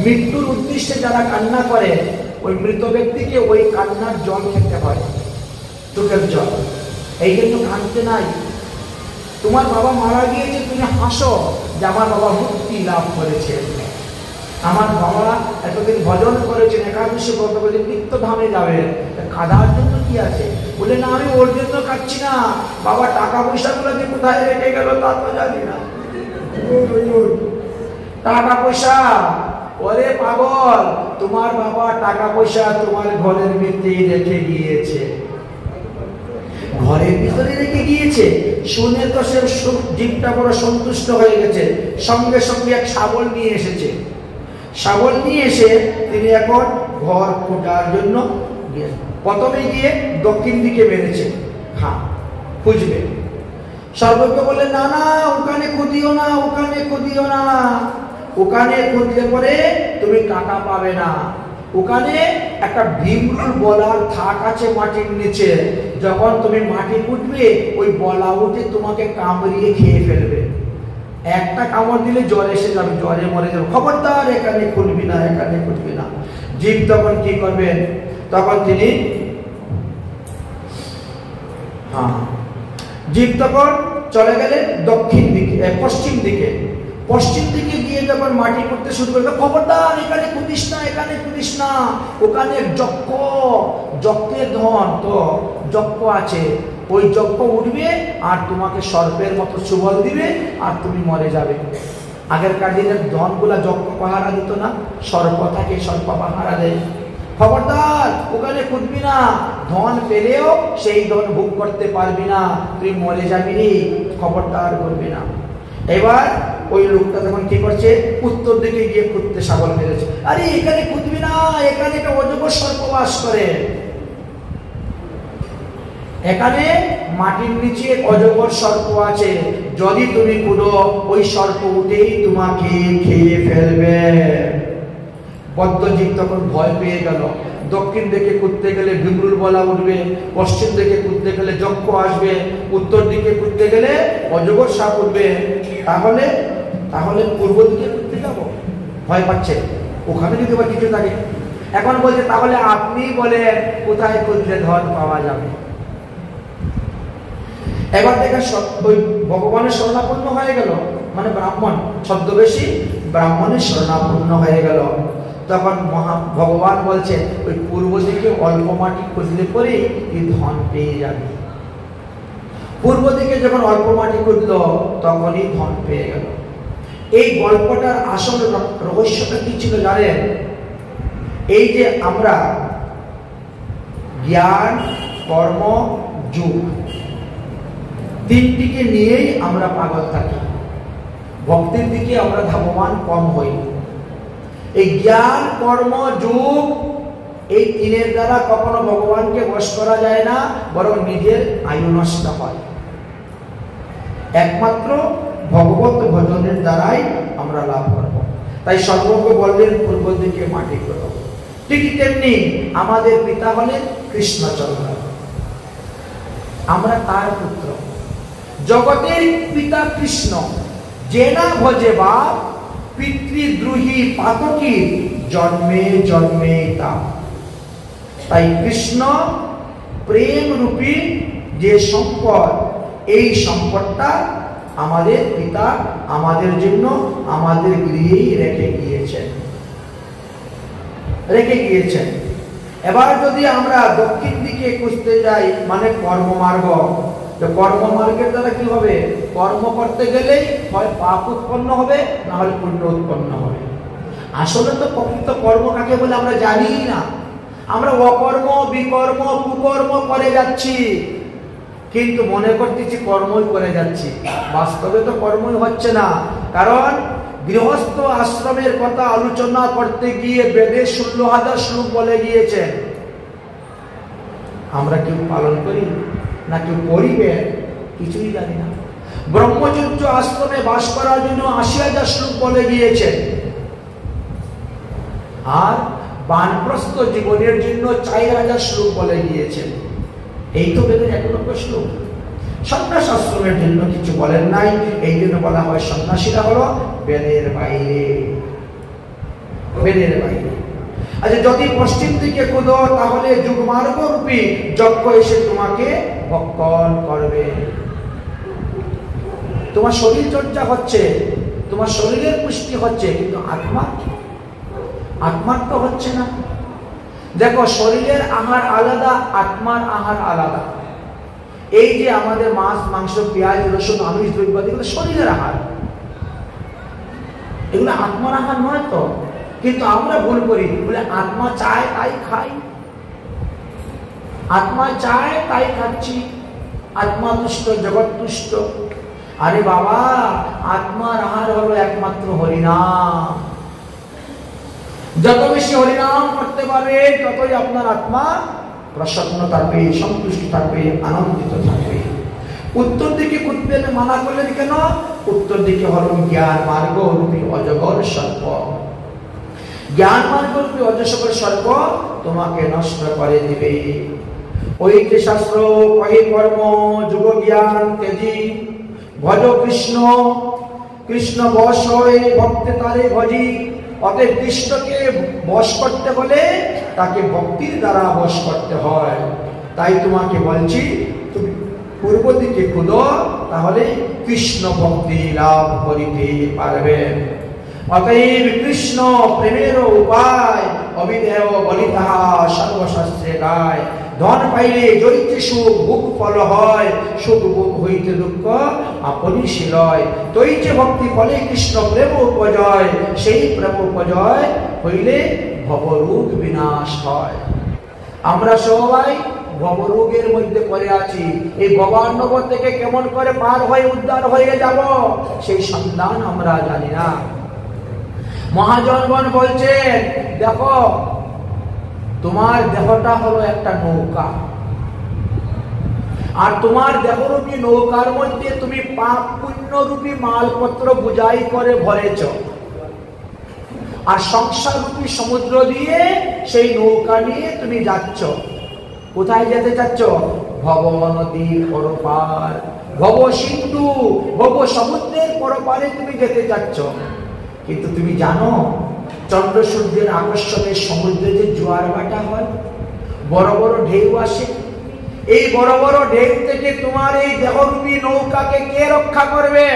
মৃত্যুর উদ্দেশ্যে যারা কান্না করে, ওই মৃত ব্যক্তিকে ওই কান্নার জল খেতে হয়, চোখের জল। এই জন্য কাঁদতে নাই। তোমার বাবা মারা গিয়েছে, তুমি হাসো যে আমার বাবা মুক্তি লাভ করেছে, আমার বাবা এতদিন ভজন করেছেন, একাদশী ব্রত করেছেন, নিত্য ধামে যাবে, কাঁদার জন্য কি আছে? বলে না, আমি ওর জন্য কাঁদছি না, বাবা টাকা পয়সা গুলো যে কোথায় রেখে গেল তা তো জানি না। টাকা পয়সা, ওরে পাগল, তোমার বাবা টাকা পয়সা তোমার ঘরের ভিতরেই রেখে গিয়েছে, ঘরের ভিতরে রেখে গিয়েছে। শুনে তো সে জীবটা বড় সন্তুষ্ট হয়ে গেছে, সঙ্গে সঙ্গে এক শাবল নিয়ে এসেছে। শাবল নিয়ে এসে তিনি এখন ঘর খোঁজার জন্য প্রথমে গিয়ে দক্ষিণ দিকে বেড়েছে, হ্যাঁ খুঁজবে। সর্বজ্ঞ বলে না না, ওখানে খুঁজিও না, ওখানে খুঁজিও না, ওখানে খুঁজলে পরে তুমি টাকা পাবে না। ওখানে একটা ভীমরুল বলার থাক আছে মাটির নিচে, যখন তুমি মাটি খুঁজবে ওই বলা উঠে তোমাকে কামড়িয়ে খেয়ে ফেলবে। একটা কামড় দিলে জ্বর এসে যাবে, জ্বরে মরে যাবে। খবরদার এখানে খুঁজবি না, এখানে খুঁজবি না। জীব তখন কি করবেন? তখন তিনি জীব তখন চলে গেলেন দক্ষিণ দিকে, পশ্চিম দিকে। পশ্চিম দিকে গিয়ে যখন মাটি করতে শুরু করবে, খবরদার এখানে খুঁজিস না, এখানে খুঁজিস না, ওখানে যজ্ঞ, যজ্ঞের ধন, তো যজ্ঞ আছে, ওই যজ্ঞ উঠবে আর তোমাকে সর্পের মতো সুবল দিবে আর তুমি মরে যাবে। আগেরকার দিনের ধন গুলা যজ্ঞ পাহারা দিত না, সর্প থাকে, সর্প পাহারা দেয়। খবরদার ওখানে খুঁজবি না, ধন পেলেও সেই ধন ভোগ করতে পারবি না, তুই মরে যাবি রে, খবরদার করবি না। এবার ওই লোকটা তখন কি করছে? উত্তর দিকে গিয়ে খুঁজতে শাবল মেরেছে। আরে এখানে খুঁজবি না, এখানে একটা অজগর সর্প বাস করে, এখানে মাটির নিচে অজগর সর্প আছে, যদি তুমি খুঁজো ওই সর্প উঠেই তোমাকে খেয়ে ফেলবে। বদ্ধজীব তখন ভয় পেয়ে গেল। দক্ষিণ দিকে খুঁজতে গেলে ভীমরুল বলা উঠবে, পশ্চিম দিকে খুঁজতে গেলে যক্ষ আসবে, উত্তর দিকে খুঁজতে গেলে অজগর সাপ উঠবে। তাহলে তাহলে পূর্ব দিকে খুঁজতে যাবো, ভয় পাচ্ছে, ওখানে যদি আবার কিছু থাকে। এখন বলছে তাহলে আপনি বলেন কোথায় খুঁজলে ধন পাওয়া যাবে? এবার দেখে ওই ভগবানের শরণাপন্ন হয়ে গেল, মানে ব্রাহ্মণ ছদ্মবেশী ব্রাহ্মণের শরণাপন্ন হয়ে গেল। তখন ভগবান বলছেন ওই পূর্ব দিকে অল্প মাটি খুঁজলে পরে এই ধন পেয়ে যাবে। পূর্ব দিকে যখন অল্প মাটি খুঁজলো তখনই ধন পেয়ে গেল। এই গল্পটার আসল রহস্যটা কি ছিল জানেন? এই যে আমরা জ্ঞান, কর্ম, যোগ তিনটিকে নিয়েই আমরা পাগল থাকি, ভক্তির দিকে আমরা ধাবমান কম হই। এই জ্ঞান, কর্ম, যোগ এই তিনের দ্বারা কখনো ভগবানকে বশ করা যায় না, বরং নিজের আয়ু নষ্ট হয়। একমাত্র ভগবত ভজনের দ্বারাই আমরা লাভ করব। তাই সর্বজ্ঞ বললেন পূর্ব দিকে মাটি করো। ঠিক তেমনি আমাদের পিতা হলেন কৃষ্ণচন্দ্র, আমরা তার পুত্র। জগতের পিতা কৃষ্ণ, যে না ভজে বাপ, পিতৃদ্রোহী পাতকী, জন্মে জন্মে তাপ। তাই কৃষ্ণ প্রেম রূপী যে সম্পদ, এই সম্পদটা আমাদের পিতা আমাদের জন্য আমাদের গৃহেই রেখে গিয়েছেন। এবার যদি আমরা দক্ষিণ দিকে খুঁজতে যাই, মানে কর্মমার্গ, কর্মমার্গের দ্বারা কি হবে? কর্ম করতে গেলেই হয় পাপ উৎপন্ন হবে, না হলে পুণ্য উৎপন্ন হবে। আসলে তো প্রকৃত কর্ম কাকে বলে আমরা জানি না। আমরা অকর্ম, বিকর্ম, কুকর্ম করে যাচ্ছি, কিন্তু মনে করতেছি কর্মই করে যাচ্ছি, বাস্তবে তো কর্মই হচ্ছে না। কারণ গৃহস্থ আশ্রমের কথা আলোচনা করতে গিয়ে বেদে 16,000 শ্লোক বলে গিয়েছেন, আমরা কেউ পালন করি না, কেউ করিবে কিছুই জানি না। ব্রহ্মচর্য আশ্রমে বাস করার জন্য 80,000 শ্লোক বলে গিয়েছেন, আর বানপ্রস্থ জীবনের জন্য 4,000 শ্লোক বলে গিয়েছেন। এই তো বেদের 1 শ্লোক। সন্ন্যাস আশ্রমের জন্য কিছু বলেন নাই, এই জন্য বলা হয় সন্ন্যাসীরা হলো বেদের বাইরে, বেদের বাইরে। আচ্ছা, যদি পশ্চিম দিকে খুঁজো তাহলে যুগমার্গ রূপী যজ্ঞ এসে তোমাকে ভক্ষণ করবে। তোমার শরীর চর্চা হচ্ছে, তোমার শরীরের পুষ্টি হচ্ছে, কিন্তু আত্মা আত্মার তো হচ্ছে না। দেখো, শরীরের আহার আলাদা, আত্মার আহার আলাদা। এই যে আমাদের মাছ, মাংস, পেঁয়াজ, রসুন, আমিষ দ্রব্য, এগুলো শরীরের আহার, এগুলো আত্মার আহার নয় তো। কিন্তু আমরা ভুল করি, বলে আত্মা চায় তাই খাই, আত্মা চায় তাই খাচ্ছি, আত্মা তুষ্ট জগৎ তুষ্ট। আরে বাবা, আত্মার আহার হলো একমাত্র হরিনাম। যত বেশি হরিনাম করতে পারবে ততই আপনার আত্মা প্রসন্ন থাকবে, সন্তুষ্ট থাকবে, আনন্দিত থাকবে। উত্তর দিকে কুত্তে মানা করলেন কেন? উত্তর দিকে হল জ্ঞান মার্গ রূপী অজগর সর্প। জ্ঞান মার্গ রূপী অজগর সর্প তোমাকে নষ্ট করে দিবে। ওই যে শাস্ত্র কহে কর্ম যুগ জ্ঞান তেজি, ভজ কৃষ্ণ কৃষ্ণ বশ হয়ে ভক্তে তারে ভজি। অতএব কৃষ্ণকে বশ করতে হলে তাকে ভক্তির দ্বারা বশ করতে হয়। তাই তোমাকে বলছি, তুমি পূর্ব দিকে খুদো, তাহলে কৃষ্ণ ভক্তি লাভ করিতে পারবে। অতএব কৃষ্ণ প্রেমের উপায় অবিধেয় বলি তাহা সর্বশাস্ত্রে গায়। ধন পাইলে জৈতে সুখ ভোগ ফল হয়, সুখ ভোগ হইতে দুঃখ আপনি শিলয়। তৈছে ভক্তি ফলে কৃষ্ণ প্রেম উপজয়, সেই প্রেম উপজয় হইলে ভবরোগ বিনাশ হয়। আমরা সবাই ভবরোগের মধ্যে পড়ে আছি। এই ভবার্ণব থেকে কেমন করে পার হয়ে উদ্ধার হয়ে যাব, সেই সন্ধান আমরা জানি না। মহাজনগণ বলছেন, দেখো তোমার দেহটা হলো একটা নৌকা, আর তোমার দেহরূপী নৌকার মধ্যে তুমি পাপ পুণ্য রূপী মালপত্র বোঝাই করে ভরেছ, আর সংসার রূপী সমুদ্র দিয়ে সেই নৌকা নিয়ে তুমি যাচ্ছ। কোথায় যেতে চাচ্ছ? ভব নদীর পরপার, ভব সিন্ধু, ভব সমুদ্রের পরপারে তুমি যেতে চাচ্ছ। কিন্তু তুমি জানো, চন্দ্র সূর্যের আকর্ষণে সমুদ্রে যে জোয়ার ভাটা হয়, বড় বড় ঢেউ আসে, এই বড় বড় ঢেউ থেকে তোমার এই দেহরূপী নৌকাকে কে রক্ষা করবে?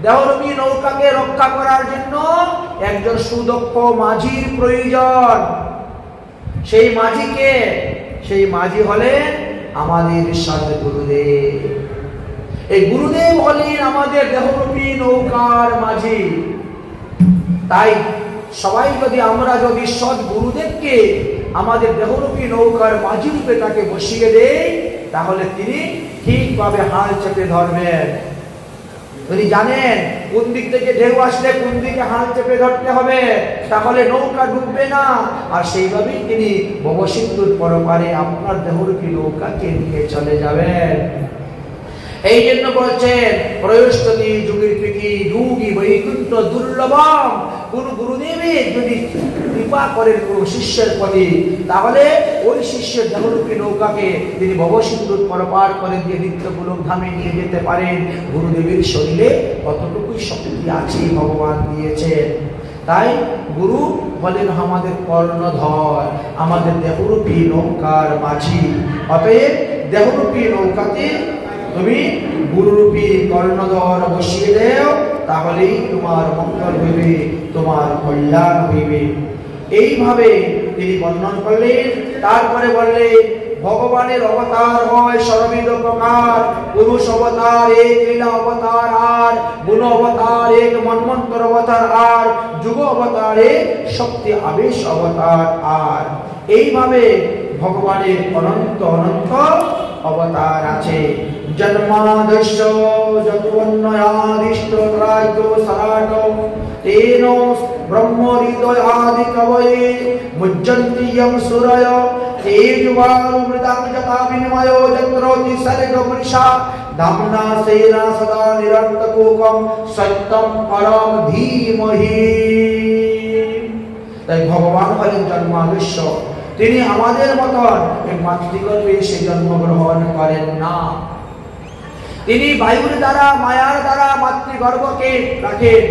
দেহরূপী নৌকাকে রক্ষা করার জন্য একজন সুদক্ষ মাঝির প্রয়োজন। সেই মাঝিকে, সেই মাঝি হলেন আমাদের সদ্গুরুদেব। এই গুরুদেব হলেন আমাদের দেহরূপী নৌকার মাঝি। তাই সবাই যদি আমরা যদি সৎ গুরুদেবকে আমাদের দেহরূপী নৌকার মাঝি রূপে তাকে বসিয়ে দেই, তাহলে তিনি ঠিকভাবে হাল চেপে ধরবেন। তিনি জানেন কোন দিক থেকে ঢেউ আসলে কোন দিকে হাল চেপে ধরতে হবে, তাহলে নৌকা ডুববে না। আর সেইভাবেই তিনি ভবসিন্ধুর পরপারে আপনার দেহরূপী নৌকাকে নিয়ে চলে যাবেন। এই জন্য বলছেন, প্রয়স্ততি যুগের পিকি যুগী বৈকুণ্ঠ দুর্লভম। কোন গুরুদেবের যদি কৃপা করেন কোন শিষ্যের প্রতি, তাহলে ওই শিষ্যের দেহরূপী নৌকাকে তিনি ভবসিন্ধুর পরপার করে দিয়ে নিত্য গোলক ধামে নিয়ে যেতে পারেন। গুরুদেবের শরীরে কতটুকুই শক্তি আছে ভগবান দিয়েছেন। তাই গুরু বলেন আমাদের কর্ণধর, আমাদের দেহরূপী নৌকার মাঝি। অতএব দেহরূপী নৌকাতে তুমি গুরুরূপী কর্ণধর বসিয়ে দেও, তাহলেই তোমার মঙ্গল হইবে, তোমার কল্যাণ হইবে। এইভাবে তিনি বর্ণন করলেন। তারপরে বললেন, ভগবানের অবতার হয় সর্ববিধ প্রকার। পুরুষ অবতার এক, লীলা অবতার আর, গুণ অবতার এক, মন্বন্তর অবতার আর, যুগ অবতার এক, শক্তি আবেশ অবতার আর। এইভাবে ভগবানের অনন্ত অনন্ত অবতার আছে। জন্মাদস্য যতোন্নয়াদিষ্ট্রায়ত সরাট তেন ব্রহ্ম হৃদয়াদি কবয়ে মুজ্জন্তি ইয়ং সুরয় তেজুবারু মৃদাং যথা বিনিময়ো যত্রোতি সর্গ পুরুষা ধামনা সেনা সদা নিরন্তকোকম সত্যম পরম ধীমহি। তাই ভগবান হলেন জন্মাদস্য। তিনি আমাদের মতন এই মাতৃগর্ভে এসে জন্মগ্রহণ করেন না। তিনি বায়ুর দ্বারা, মায়ার দ্বারা মাতৃগর্ভকে রাখেন।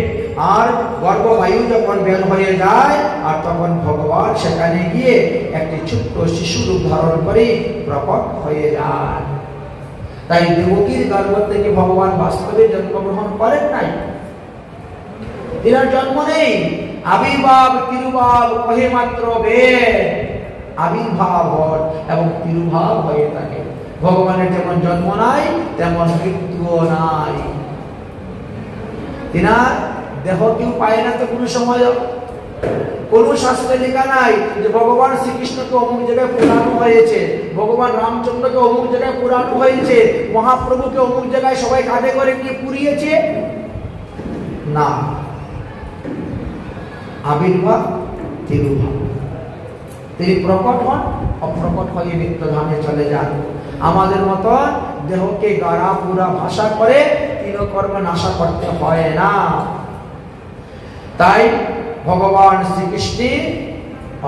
আর গর্ভবায়ু যখন বের হয়ে যায়, আর তখন ভগবান সেখানে গিয়ে একটি ছোট্ট শিশু রূপ ধারণ করে প্রকট হয়ে যান। তাই দেবকীর গর্ভ থেকে ভগবান বাস্তবে জন্মগ্রহণ করেন নাই, তিনার জন্ম নেই। আবির্ভাব তিরুভাব কহে মাত্র বেদ, আবির্ভাব এবং তিরুভাব হয়ে থাকে। ভগবানের যেমন জন্ম নাই তেমন মৃত্যুও নাই। তিনার দেহ কেউ পায় না তো কোনো সময়, কোন শাস্ত্রে লেখা নাই যে ভগবান শ্রীকৃষ্ণকে অমুক জায়গায় পুরানো হয়েছে, ভগবান রামচন্দ্রকে অমুক জায়গায় পুরানো হয়েছে, মহাপ্রভুকে অমুক জায়গায় সবাই কাঁধে করে নিয়ে পুরিয়েছে না। আবির্ভাব তিরুভাব, তিনি প্রকট হন, অপ্রকট হয়ে নিত্যধামে চলে যান। আমাদের মতো দেহকে গাড়া পুরা ভাষা করে তিনকর্ম নাশা করতে হয় না। তাই ভগবান শ্রীকৃষ্ণের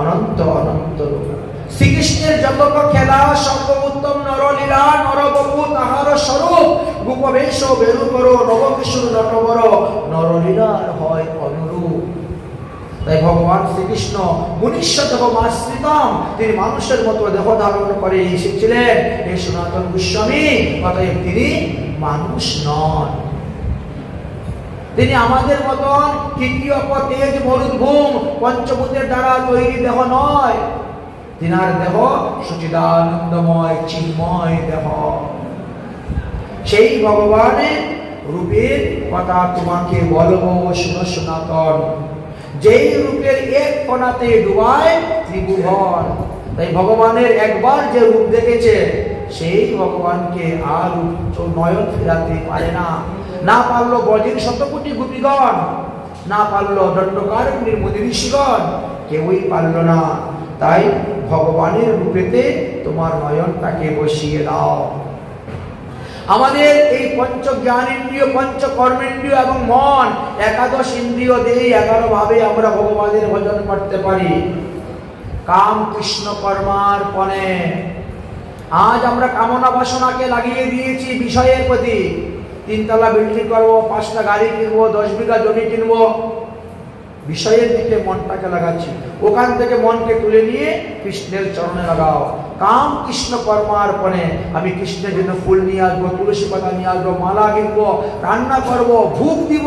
অনন্ত অনন্ত রূপ, শ্রীকৃষ্ণের যত খেলা সর্ব উত্তম নরলীলা, নরবপু তাহার স্বরূপ, গোপবেশ বেরু করো নবকিশোর নটবর, নরলীলার হয় অনুরূপ। তাই ভগবান শ্রীকৃষ্ণ মনুষ্য দেহমাশ্রিতম, তিনি মানুষের মতো দেহ ধারণ করে এসেছিলেন এই সনাতন গোস্বামী, অতএব তিনি মানুষ নন। তিনি আমাদের মতন তৃতীয় তেজ মরুদ্ভূম পঞ্চভূতের দ্বারা তৈরি দেহ নয়। তিনার দেহ সচিদানন্দময় চিন্ময় দেহ। সেই ভগবানের রূপের কথা তোমাকে বলবো শুনো সনাতন, যেই রূপের এক কণাতে ডুবায় ত্রিভুবন। তাই ভগবানের একবার যে রূপ দেখেছে সেই ভগবানকে আর নয়ন ফেরাতে পারে না। না পারলো ব্রজের শতকোটি গোপীগণ, না পারলো দণ্ডকারণ্যের মুনি ঋষিগণ, কেউই পারল না। তাই ভগবানের রূপেতে তোমার নয়নটাকে বসিয়ে দাও। আমাদের এই পঞ্চ জ্ঞানেন্দ্রিয়, পঞ্চ কর্মেন্দ্রিয় এবং মন, একাদশ ইন্দ্রিয় দিয়ে 11 ভাবে আমরা ভগবানের ভজন করতে পারি। কাম কৃষ্ণ কর্মার্পণে আজ আমরা কামনা বাসনাকে লাগিয়ে দিয়েছি বিষয়ের প্রতি। 3 তলা বিল্ডিং করবো, 5টা গাড়ি কিনবো, 10 বিঘা জমি কিনবো, বিষয়ের দিকে মনটাকে লাগাচ্ছি। ওখান থেকে মনকে তুলে নিয়ে কৃষ্ণের চরণে লাগাও। কাম কৃষ্ণ কর্মার্পণে আমি কৃষ্ণের জন্য ফুল নিয়ে আসবো, তুলসী পাতা নিয়ে আসবো, মালা কিনবো, রান্না করবো, ভোগ দিব।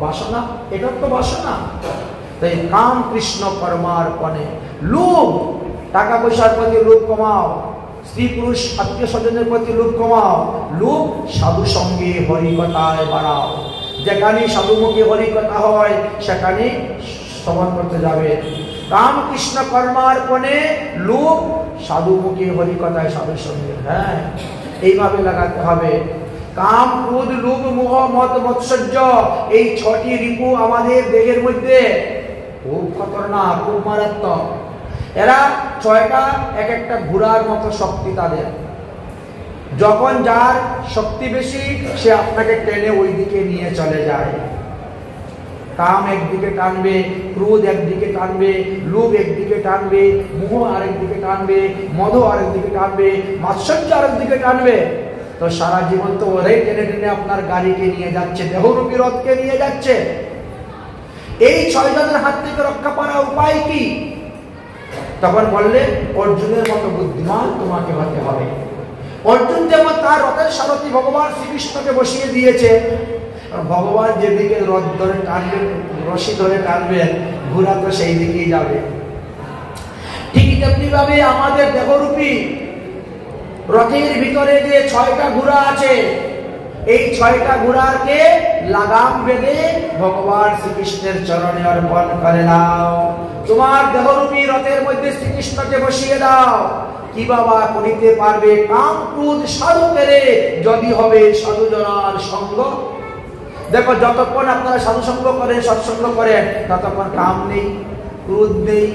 বাসনা, এটা তো বাসনা। তাই কাম কৃষ্ণ কর্মার্পণে। লোভ, টাকা পয়সার প্রতি লোভ কমাও, স্ত্রী পুরুষ আত্মীয় স্বজনের প্রতি লোভ কমাও। লোভ সাধু সঙ্গে হরিকথায় বাড়াও। যেখানে সাধুমুখী হরিকথা হয় সেখানে শ্রবণ করতে যাবে। কাম কৃষ্ণ কর্মার্পণে লোভ সাধুমুখী হরিকথায় সাধু সঙ্গে, হ্যাঁ এইভাবে লাগাতে হবে। কাম ক্রোধ লোভ মোহ মদ মৎসর্য, এই 6টি রিপু আমাদের দেহের মধ্যে খুব খতরনাক, খুব মারাত্মক। এরা 6টা এক একটা ঘোড়ার মতো শক্তি তাদের। যখন যার শক্তি বেশি সে আপনাকে টেনে ওই দিকে নিয়ে চলে যায়। কাম একদিকে টানবে, ক্রোধ একদিকে টানবে, লোভ একদিকে টানবে, মোহ আরেকদিকে টানবে, মদ আরেকদিকে টানবে, মাৎসর্য আরেকদিকে টানবে। তো সারা জীবন তো ওরাই টেনে টেনে আপনার গাড়িকে নিয়ে যাচ্ছে, দেহরূপী রথকে নিয়ে যাচ্ছে। এই 6 জনের হাত থেকে রক্ষা পাওয়ার উপায় কি? তখন বললে অর্জুনের মতো বুদ্ধিমান তোমাকে হতে হবে। অর্জুন যেমন তার রথের সারথি ভগবান শ্রীকৃষ্ণকে বসিয়ে দিয়েছে, ভগবান যেদিকে রথ ধরে টানবেন, রশি ধরে টানবেন, ঘোড়া তো সেই দিকেই যাবে। ঠিক তেমনি ভাবে আমাদের দেহরূপী রথের ভিতরে যে 6টা ঘোড়া আছে, এই 6টা ঘোড়াকে লাগাম বেঁধে ভগবান শ্রীকৃষ্ণের চরণে অর্পণ করে দাও। তোমার দেহরূপী রথের মধ্যে শ্রীকৃষ্ণকে বসিয়ে দাও। কি বাবা করিতে পারবে কাম ক্রোধ সাধু পেরে, যদি হবে সাধু জনার সঙ্গ। দেখো যতক্ষণ আপনারা সাধু সঙ্গ করেন, সৎসঙ্গ করেন, ততক্ষণ কাম নেই, ক্রোধ নেই,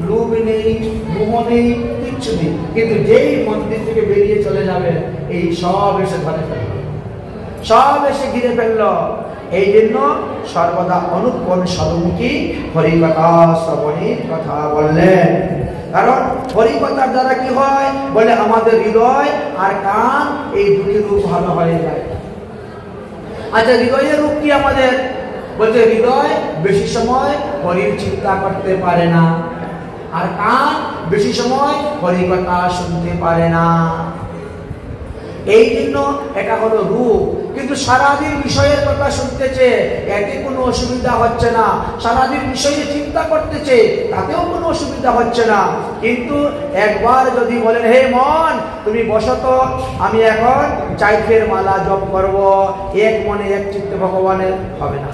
লোভ নেই, মোহ নেই, কিচ্ছু নেই। কিন্তু যেই মন্দির থেকে বেরিয়ে চলে যাবে, এই সব এসে ধরে ফেলবে, সব এসে ঘিরে ফেলল। এই জন্য সর্বদা অনুক্ষণ সাধুমুখী হরিকথা শ্রবণের কথা বললেন। কারণ হরিকথার দ্বারা কি হয় বলে, আমাদের হৃদয় আর কান এই দুটি রূপ ভালো হয়ে যায়। আচ্ছা, হৃদয়ের রূপ কি আমাদের? বলতে হৃদয় বেশি সময় হরির চিন্তা করতে পারে না, আর কান বেশি সময় হরিকথা শুনতে পারে না। এই জন্য এটা হলো রূপ। কিন্তু সারাদিন বিষয়ের কথা শুনতেছে, এতে কোনো অসুবিধা হচ্ছে না। সারাদিন বিষয়ে চিন্তা করতেছে, তাতেও কোনো অসুবিধা হচ্ছে না। কিন্তু একবার যদি বলেন, হে মন তুমি বসো তো, আমি এখন চাইতের মালা জপ করব, এক মনে এক চিত্তে ভগবানের, হবে না।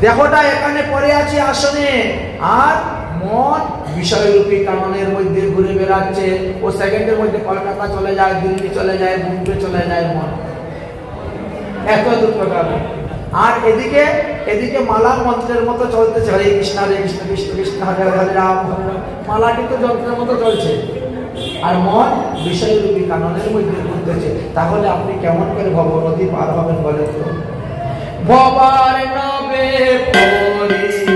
দেহটা এখানে পড়ে আছে আসনে, আর মন বিষয়রূপী কাননের মধ্যে ঘুরে বেড়াচ্ছে। ও সেকেন্ডের মধ্যে কলকাতা চলে যায়, দিল্লি চলে যায়, মুম্বাই চলে যায় মন, এত দ্রুতগামী। আর এদিকে মালা মন্ত্রের মতো চলতেছে, হরে কৃষ্ণ কৃষ্ণ কৃষ্ণ হরে হরে রাম হরে রাম, মালা কিন্তু যন্ত্রের মতো চলছে, আর মন বিষয়রূপী কাননের মধ্যে ঘুরতেছে। তাহলে আপনি কেমন করে ভব নদী পার হবেন বলেন তো? ভবার নবে পরি